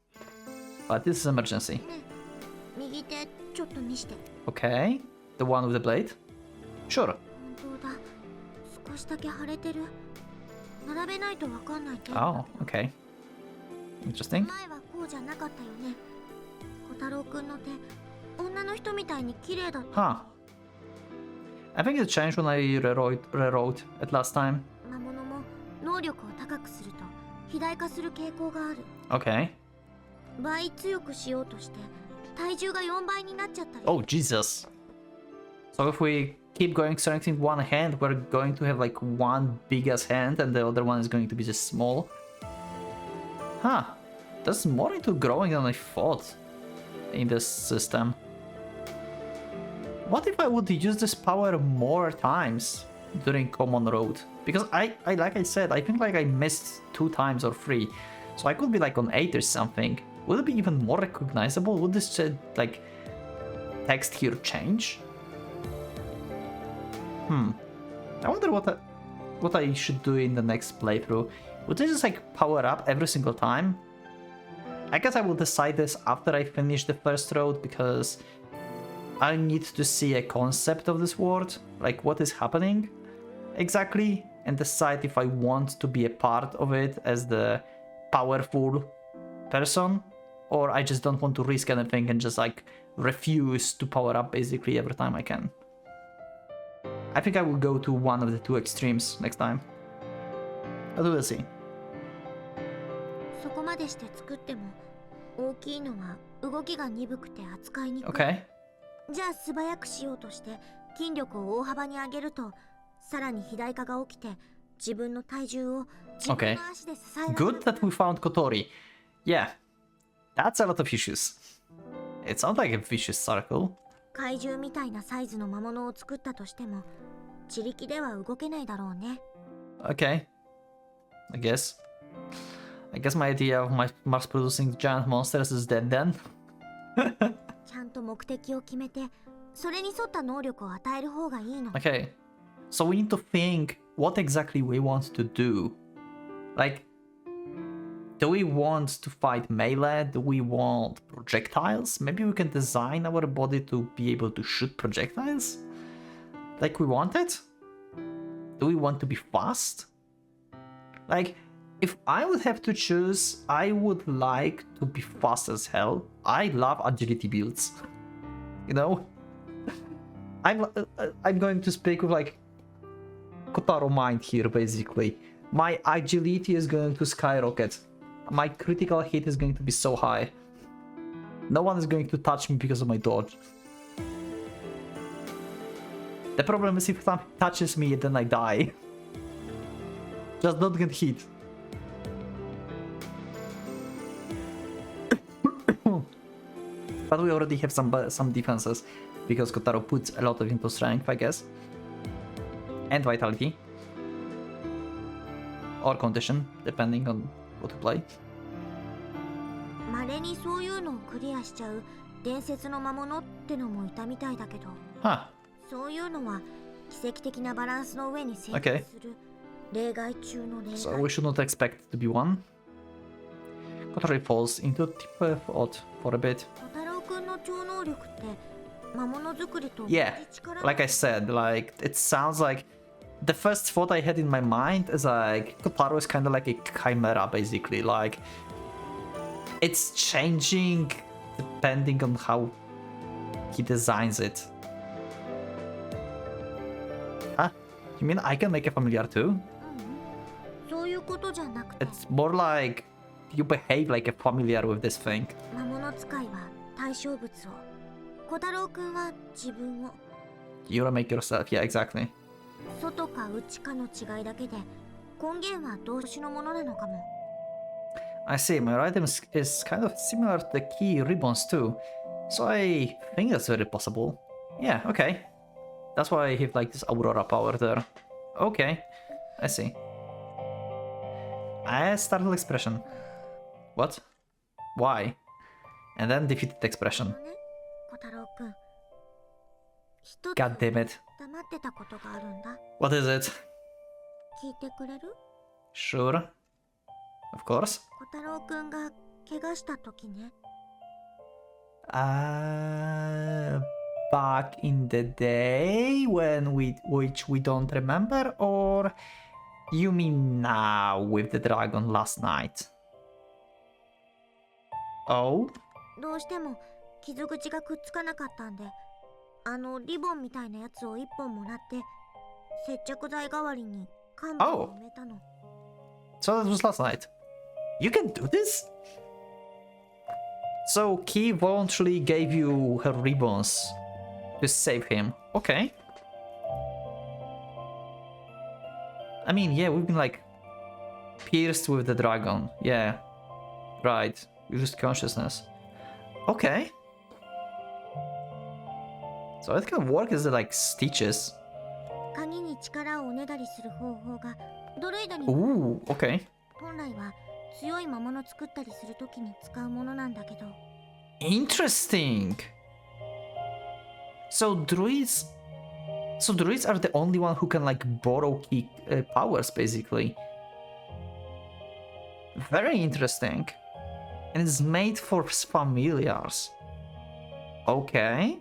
[SPEAKER 1] but this is emergency.
[SPEAKER 2] 右手ちょっと見して。
[SPEAKER 1] Okay, the one with the blade. Sure.
[SPEAKER 2] 本当だ。少しだけ腫れてる。並べないとわかんないけど。
[SPEAKER 1] Oh, okay. Interesting.
[SPEAKER 2] 前はこうじゃなかったよね。小太郎くんの手、女の人みたいに綺麗だった。
[SPEAKER 1] Huh. I think it changed when I rewrote it last time.
[SPEAKER 2] 魔物も能力を高くすると肥大化する傾向がある。
[SPEAKER 1] Okay.
[SPEAKER 2] 倍強くしようとして体重が4倍になっちゃったり。
[SPEAKER 1] Oh, Jesus. So if we keep going strengthening one hand, we're going to have like one big ass hand and the other one is going to be just small. Huh. That's more into growing than I thought in this system. What if I would use this power more times during Common Road? Because I like I said, I think like I missed 2 times or 3. So I could be like on 8 or something. Would it be even more recognizable? Would this like text here change? I wonder what I should do in the next playthrough. Would I just like power up every single time? I guess I will decide this after I finish the first road, because I need to see a concept of this world, like what is happening exactly, and decide if I want to be a part of it as the powerful person, or I just don't want to risk anything and just like refuse to power up basically every time I can. I think I will go to one of the two extremes next time. But we'll see.
[SPEAKER 2] そこまでして作っても大きいのは動きが鈍くて扱いにくい。
[SPEAKER 1] Okay.
[SPEAKER 2] じゃあ素早くしようとして筋力を大幅に上げるとさらに肥大化が起きて自分の体重を自分の足で支えられる。
[SPEAKER 1] Good that we found Kotori. Yeah, that's a lot of issues. It sounds like a vicious circle.
[SPEAKER 2] 怪獣みたいなサイズの魔物を作ったとしても自力では動けないだろうね。
[SPEAKER 1] Okay. I guess my idea of mass producing giant monsters is dead then.
[SPEAKER 2] ちゃんと目的を決めてそれに沿った能力を与える方がいいの。
[SPEAKER 1] Okay. So we need to think what exactly we want to do. Like, do we want to fight melee? Do we want projectiles? Maybe we can design our body to be able to shoot projectiles? Like we want it? Do we want to be fast? Like, if I would have to choose, I would like to be fast as hell. I love agility builds. You know? I'm going to speak with like Kotaro mind here basically. My agility is going to skyrocket. My critical hit is going to be so high. No one is going to touch me because of my dodge. The problem is if something touches me, then I die. Just don't get hit. But we already have some defenses because Kotaro puts a lot of into strength, I guess. And vitality. Or condition, depending on what to play.
[SPEAKER 2] 稀にそういうのをクリアしちゃう伝説の魔物ってのもいたみたいだけど、
[SPEAKER 1] Huh.
[SPEAKER 2] そういうのは奇跡的なバランスの上に成
[SPEAKER 1] Okay.
[SPEAKER 2] 功する例外中の例
[SPEAKER 1] So
[SPEAKER 2] 外。
[SPEAKER 1] we should not expect to be one. Kotaro falls into deep thought for a bit.
[SPEAKER 2] 小太郎くんの超能力って魔物作りと同じ
[SPEAKER 1] Yeah,
[SPEAKER 2] 力
[SPEAKER 1] like I said, like it sounds like the first thought I had in my mind is like Kotaro is kind of like a chimera basically, like it's changing depending on how he designs it. Huh? You mean I can make a familiar too?
[SPEAKER 2] そういうことじゃなくて
[SPEAKER 1] It's more like you behave like a familiar with this thing.
[SPEAKER 2] 魔物使いは対象物を、小太郎くんは自分を、
[SPEAKER 1] You make yourself, yeah, exactly.
[SPEAKER 2] 外か内かの違いだけで根源は同種のものなのかも。
[SPEAKER 1] I see, my item is kind of similar to the key ribbons too. So I think that's very possible. Yeah, okay. That's why I have like this Aurora power there. Okay, I see. I startled expression. What? Why? And then defeated expression.
[SPEAKER 2] ね、小太郎くん。一つ
[SPEAKER 1] God damn it.
[SPEAKER 2] 黙ってたことがあるんだ。
[SPEAKER 1] What is it?
[SPEAKER 2] 聞いてくれる？
[SPEAKER 1] Sure. Of course.
[SPEAKER 2] 小太郎くんが怪我した時ね。
[SPEAKER 1] Back in the day when which we don't remember, or you mean now with the dragon last night? Oh?
[SPEAKER 2] どうしても傷口がくっつかなかったんで、あのリボンみたいなやつを一本もらって接着剤代わりに幹部を埋めたの。
[SPEAKER 1] So that was last night. You can do this? So Key voluntarily gave you her ribbons to save him. Okay. I mean, yeah, we've been like pierced with the dragon. Yeah. Right. We lose consciousness. Okay. So it can work as like stitches.
[SPEAKER 2] 鍵に力をおねだりする方法がドルイドに
[SPEAKER 1] Ooh, okay.
[SPEAKER 2] 本来は強い魔物作ったりするときに使うものなんだけど、
[SPEAKER 1] Interesting. So druids are the only one who can like borrow key powers basically. Very interesting. And it's made for familiars. Okay.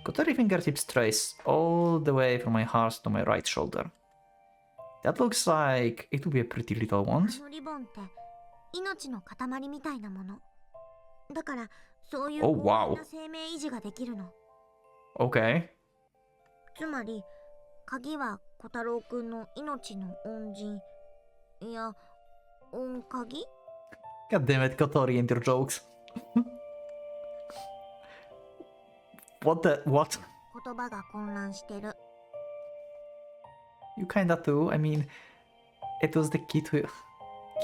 [SPEAKER 1] Kotori fingertips trace all the way from my heart to my right shoulder. That looks like it would be a pretty little
[SPEAKER 2] あ
[SPEAKER 1] wand.
[SPEAKER 2] のリボンって命の塊みたいなもの。だからそういう
[SPEAKER 1] Oh,
[SPEAKER 2] 強
[SPEAKER 1] wow.
[SPEAKER 2] 引な生命維持ができるの。
[SPEAKER 1] Okay.
[SPEAKER 2] つまり鍵は小太郎くんの命の恩人いや恩鍵
[SPEAKER 1] God damn it, Kotori and your jokes. What?
[SPEAKER 2] 言葉が混乱してる。
[SPEAKER 1] You kinda too. I mean, it was the key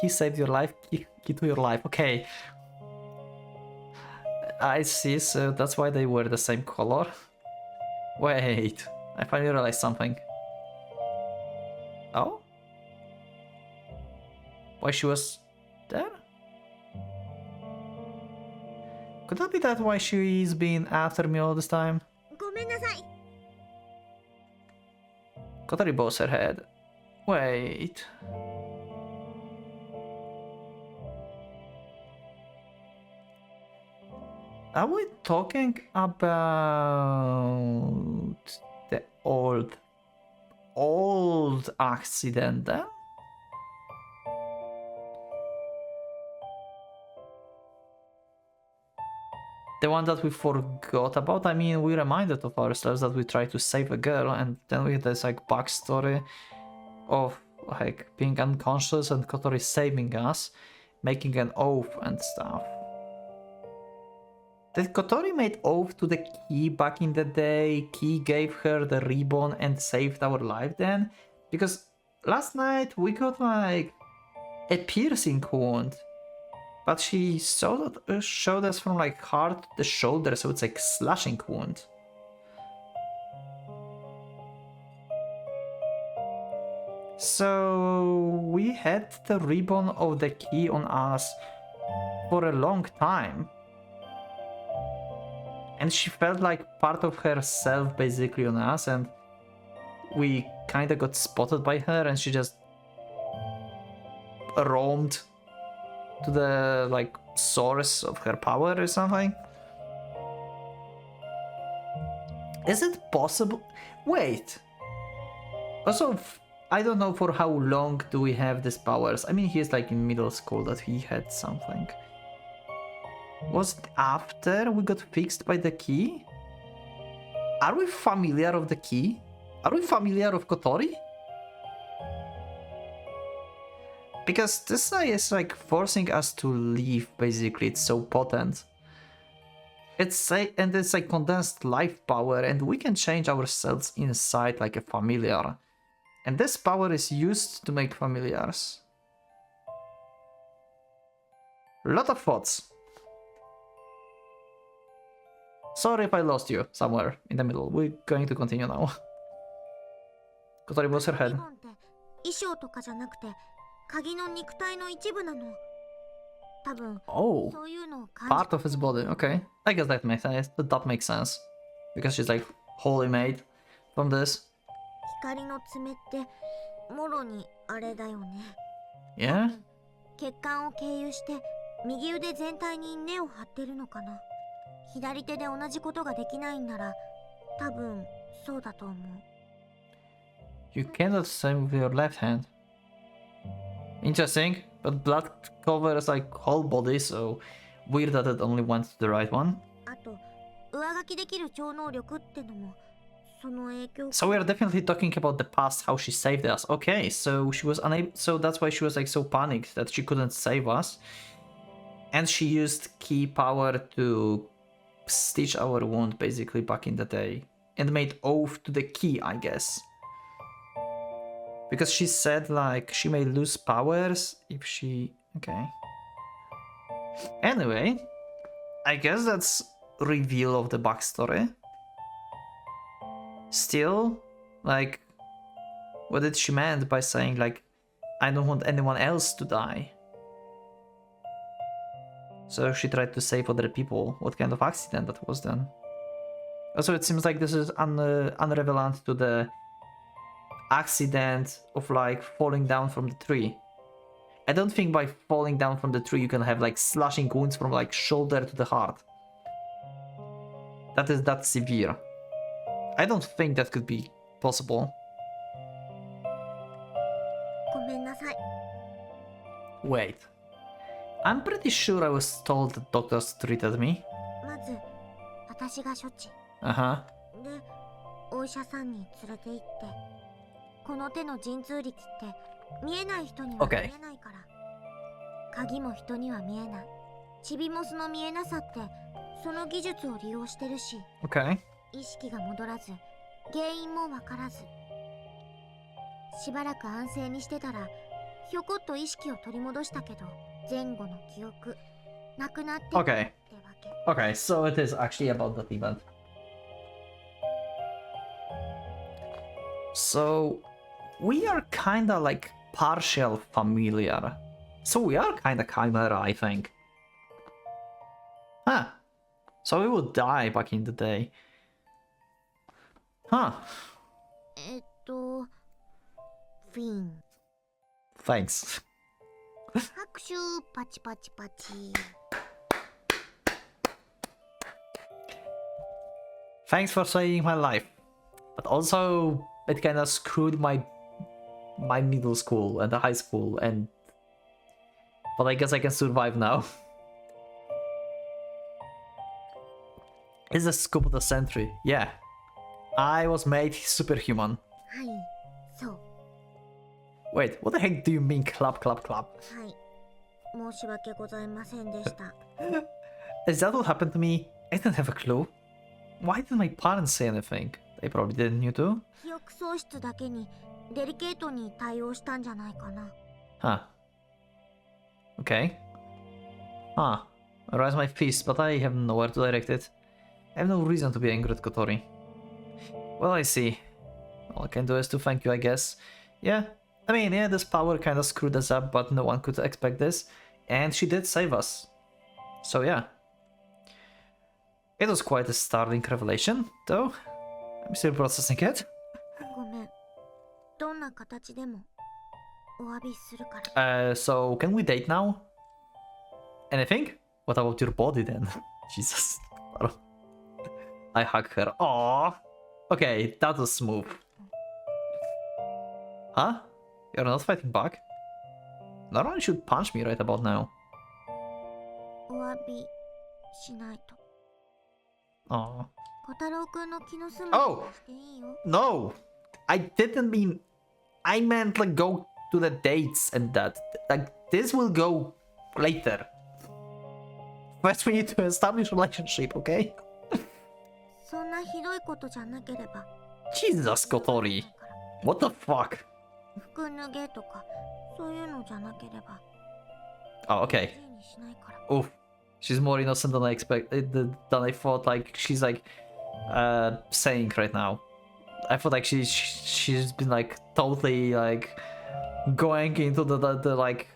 [SPEAKER 1] saved your life. Key to your life. Okay. I see. So that's why they were the same color. Wait, I finally realized something. Oh? Why she was there? Could that be that why she's been after me all this time?
[SPEAKER 2] ごめんなさい。
[SPEAKER 1] Kotori bows her head. Wait. Are we talking about the old accident then? The one that we forgot about? I mean, we reminded of ourselves that we tried to save a girl, and then we had this like backstory of like being unconscious and Kotori saving us, making an oath and stuff. Did Kotori make oath to the key back in the day? Key gave her the ribbon and saved our life then? Because last night we got like a piercing wound. But she showed us from like heart to the shoulder, so it's like slashing wound. So we had the ribbon of the key on us for a long time. And she felt like part of herself basically on us, and we kinda got spotted by her and she just roamed to the like source of her power or something. Is it possible? Wait. Also, I don't know for how long do we have these powers. I mean, he's like in middle school that he had something. Was it after we got fixed by the key? Are we familiar of the key? Are we familiar of Kotori? Because this guy is like forcing us to leave, basically. It's so potent. It's like condensed life power, and we can change ourselves inside like a familiar. And this power is used to make familiars. Lot of thoughts. Sorry if I lost you somewhere in the middle. We're going to continue now. Kotori moves her
[SPEAKER 2] リ
[SPEAKER 1] head.
[SPEAKER 2] ボンって衣装とかじゃなくて鍵の肉体の一部なの。多分
[SPEAKER 1] Oh,
[SPEAKER 2] そういうのを感
[SPEAKER 1] part
[SPEAKER 2] じ
[SPEAKER 1] of his body. Okay, I guess that makes sense. That makes sense because she's like wholly made from this.
[SPEAKER 2] 光の爪ってもろにあれだよね。
[SPEAKER 1] Yeah.
[SPEAKER 2] 血管を経由して右腕全体に根を張ってるのかな。左手で同じことができないんなら多分そうだと思う。
[SPEAKER 1] You cannot same with your left hand. Interesting, but blood covers like whole body, so weird that it only went to the right one.
[SPEAKER 2] あと上書きできる超能力ってのもその影響。
[SPEAKER 1] So we are definitely talking about the past, how she saved us. Okay, so she was unable, so that's why she was like so panicked that she couldn't save us. And she used key power to stitch our wound basically back in the day. And made oath to the key, I guess. Because she said like she may lose powers if she... Okay. Anyway, I guess that's reveal of the backstory. Still, like, what did she meant by saying like, I don't want anyone else to die? So she tried to save other people. What kind of accident that was then? Also, it seems like this is unrelevant to the accident of like falling down from the tree. I don't think by falling down from the tree you can have like slashing wounds from like shoulder to the heart. That is that severe. I don't think that could be possible.
[SPEAKER 2] ごめんなさい。
[SPEAKER 1] Wait. I'm pretty sure I was told that doctors treated me.
[SPEAKER 2] まず私が処置
[SPEAKER 1] Uh-huh.
[SPEAKER 2] でお医者さんに連れて行って、この手の陣痛力って見えない人には見
[SPEAKER 1] Okay.
[SPEAKER 2] えないから、鍵も人には見えない、チビモスの見えなさってその技術を利用してるし、
[SPEAKER 1] Okay.
[SPEAKER 2] 意識が戻らず原因もわからず、しばらく安静にしてたらひょこっと意識を取り戻したけど、前後の記憶なくなってたってわ
[SPEAKER 1] Okay.
[SPEAKER 2] け。
[SPEAKER 1] Okay, so it is actually about that event. So we are kinda like partial familiar. So we are kinda chimera, I think. Huh. So we would die back in the day. Huh.
[SPEAKER 2] フィン
[SPEAKER 1] Thanks.
[SPEAKER 2] 拍手パチパチパチ。
[SPEAKER 1] Thanks for saving my life. But also it kinda screwed my middle school and the high school and but I guess I can survive now. It's the scope of the century, yeah. I was made superhuman.
[SPEAKER 2] はい、そう。
[SPEAKER 1] Wait, what the heck do you mean clap clap clap?
[SPEAKER 2] はい。申し訳ございませんでした。
[SPEAKER 1] Is that what happened to me? I didn't have a clue. Why didn't my parents say anything? They probably didn't, you too?
[SPEAKER 2] 記憶喪失だけにデリケートに対応したんじゃないかな。
[SPEAKER 1] Huh. Okay. Huh. I raise my fist, but I have nowhere to direct it. I have no reason to be angry at Kotori. Well, I see. All I can do is to thank you, I guess. Yeah. I mean, yeah, this power kinda screwed us up, but no one could expect this. And she did save us. So yeah. It was quite a startling revelation, though. I'm still processing it.
[SPEAKER 2] ごめん。どんな形でもお詫びするから。
[SPEAKER 1] So can we date now? Anything? What about your body then? Jesus. I hug her. Aww. Okay, that was smooth. Huh? You're not fighting back? Nara should punch me right about now.
[SPEAKER 2] お詫びしないと。
[SPEAKER 1] Aww.
[SPEAKER 2] 小太郎くんの気の済む
[SPEAKER 1] Oh!
[SPEAKER 2] ことしていいよ。
[SPEAKER 1] No! I didn't mean... I meant like go to the dates and that. Like, this will go later. First we need to establish relationship, okay?
[SPEAKER 2] そんなひどいことじゃなければ。
[SPEAKER 1] Jesus, Kotori. What the fuck?
[SPEAKER 2] 服脱げとかそういうのじゃなければ。
[SPEAKER 1] Oh, okay.
[SPEAKER 2] せいにしないから。
[SPEAKER 1] Oof. She's more innocent than I expected, than I thought. Like she's like saying right now. I thought like she's been like totally like going into the like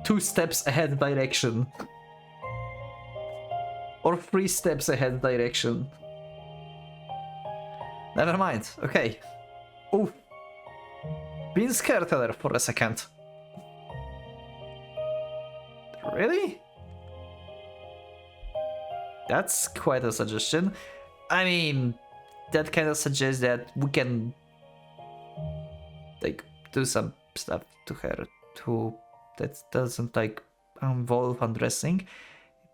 [SPEAKER 1] 2 steps ahead direction or 3 steps ahead direction. Never mind. Okay. Oof. Been scared there for a second. Really? That's quite a suggestion. I mean, that kind of suggests that we can like do some stuff to her too that doesn't like involve undressing,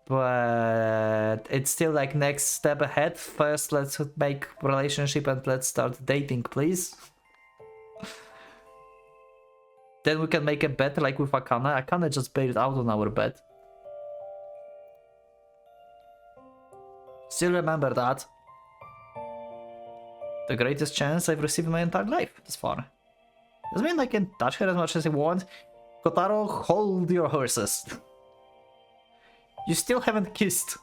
[SPEAKER 1] but it's still like next step ahead. First, let's make relationship and let's start dating, please. Then we can make a bet like with Akane. Akane just bailed out on our bet. Still remember that. The greatest chance I've received in my entire life thus far. Doesn't mean I can touch her as much as I want. Kotaro, hold your horses. You still haven't kissed.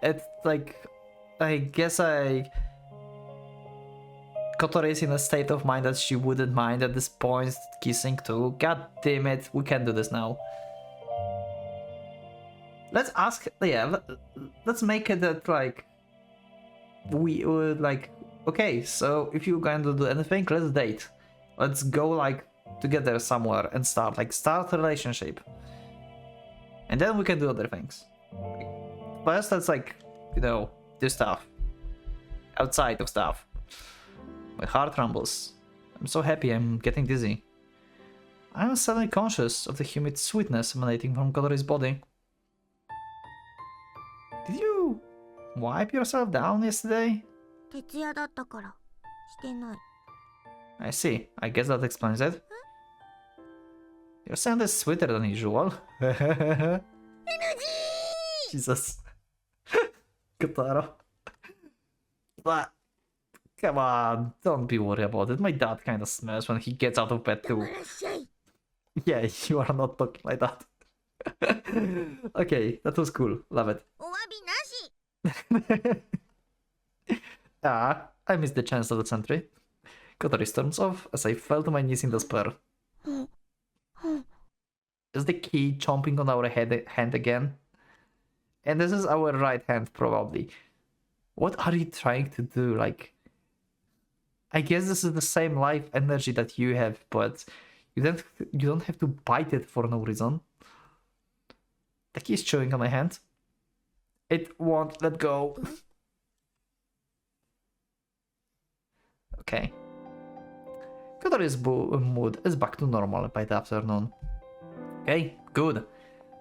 [SPEAKER 1] It's like... I guess Kotori is in a state of mind that she wouldn't mind at this point kissing too. God damn it, we can do this now. Let's ask... Yeah, let's make it that like... We would like... Okay, so if you're going to do anything, let's date. Let's go like together somewhere and start a relationship. And then we can do other things. First, let's do stuff. Outside of stuff. My heart rumbles. I'm so happy I'm getting dizzy. I'm suddenly conscious of the humid sweetness emanating from Kotori's body. Did you wipe yourself down yesterday?
[SPEAKER 2] 徹夜だったからしてない。
[SPEAKER 1] I see. I guess that explains it. Your scent is sweeter than usual. Jesus. Kotaro. But come on, don't be worried about it. My dad kind of smells when he gets out of bed too. Yeah, you are not talking like that. Okay, that was cool. Love it.
[SPEAKER 2] お詫びなし。
[SPEAKER 1] Ah, I missed the chance of the sentry. Kotori storms off as I fell to my knees in despair. Is the key chomping on our hand again? And this is our right hand, probably. What are you trying to do? Like, I guess this is the same life energy that you have, but you don't have to bite it for no reason. The key is chewing on my hand. It won't let go. Okay. Kotori's mood is back to normal by the afternoon. Okay, good.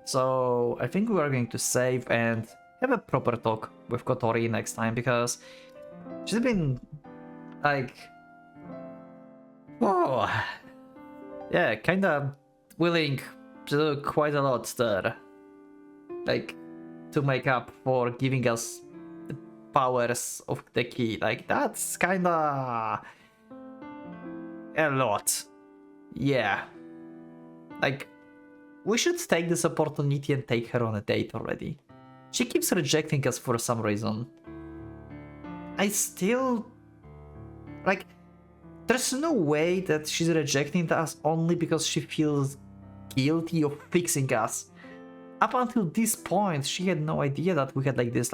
[SPEAKER 1] So I think we are going to save and have a proper talk with Kotori next time, because she's been like, whoa, yeah, kinda willing to do quite a lot there, like to make up for giving us the powers of the key. Like, that's kinda a lot. Yeah, like, we should take this opportunity and take her on a date already. She keeps rejecting us for some reason. I still... like, there's no way that she's rejecting us only because she feels guilty of fixing us. Up until this point, she had no idea that we had this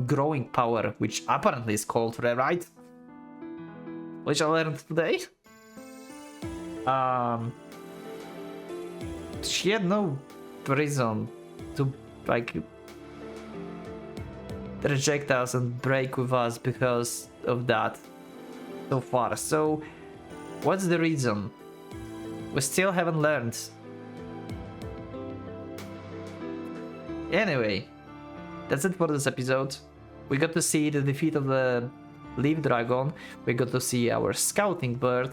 [SPEAKER 1] growing power, which apparently is called Rewrite, which I learned today. She had no reason to reject us and break with us because of that so far. So what's the reason? We still haven't learned. Anyway, that's it for this episode. We got to see the defeat of the Leaf Dragon, we got to see our scouting bird,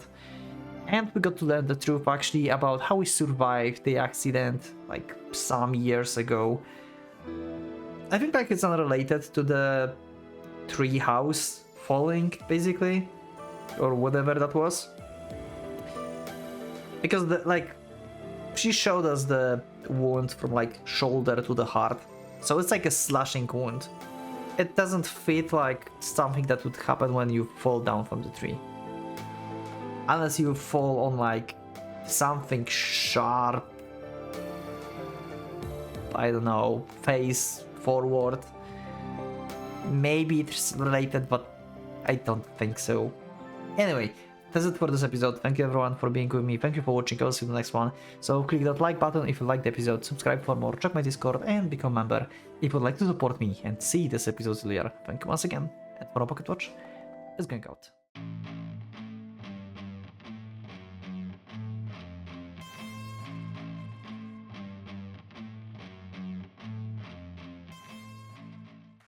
[SPEAKER 1] and we got to learn the truth actually about how we survived the accident some years ago. I think it's unrelated to the tree house falling, basically, or whatever that was, because she showed us the wound from shoulder to the heart, so it's a slashing wound. It doesn't fit like something that would happen when you fall down from the tree, unless you fall on something sharp, I don't know, face forward. Maybe it's related, but I don't think so. Anyway, that's it for this episode. Thank you everyone for being with me. Thank you for watching. I'll see you in the next one. So click that like button if you liked the episode, subscribe for more, check my Discord, and become a member if you would like to support me and see this episode earlier. Thank you once again, and for a Pocket Watch is going out.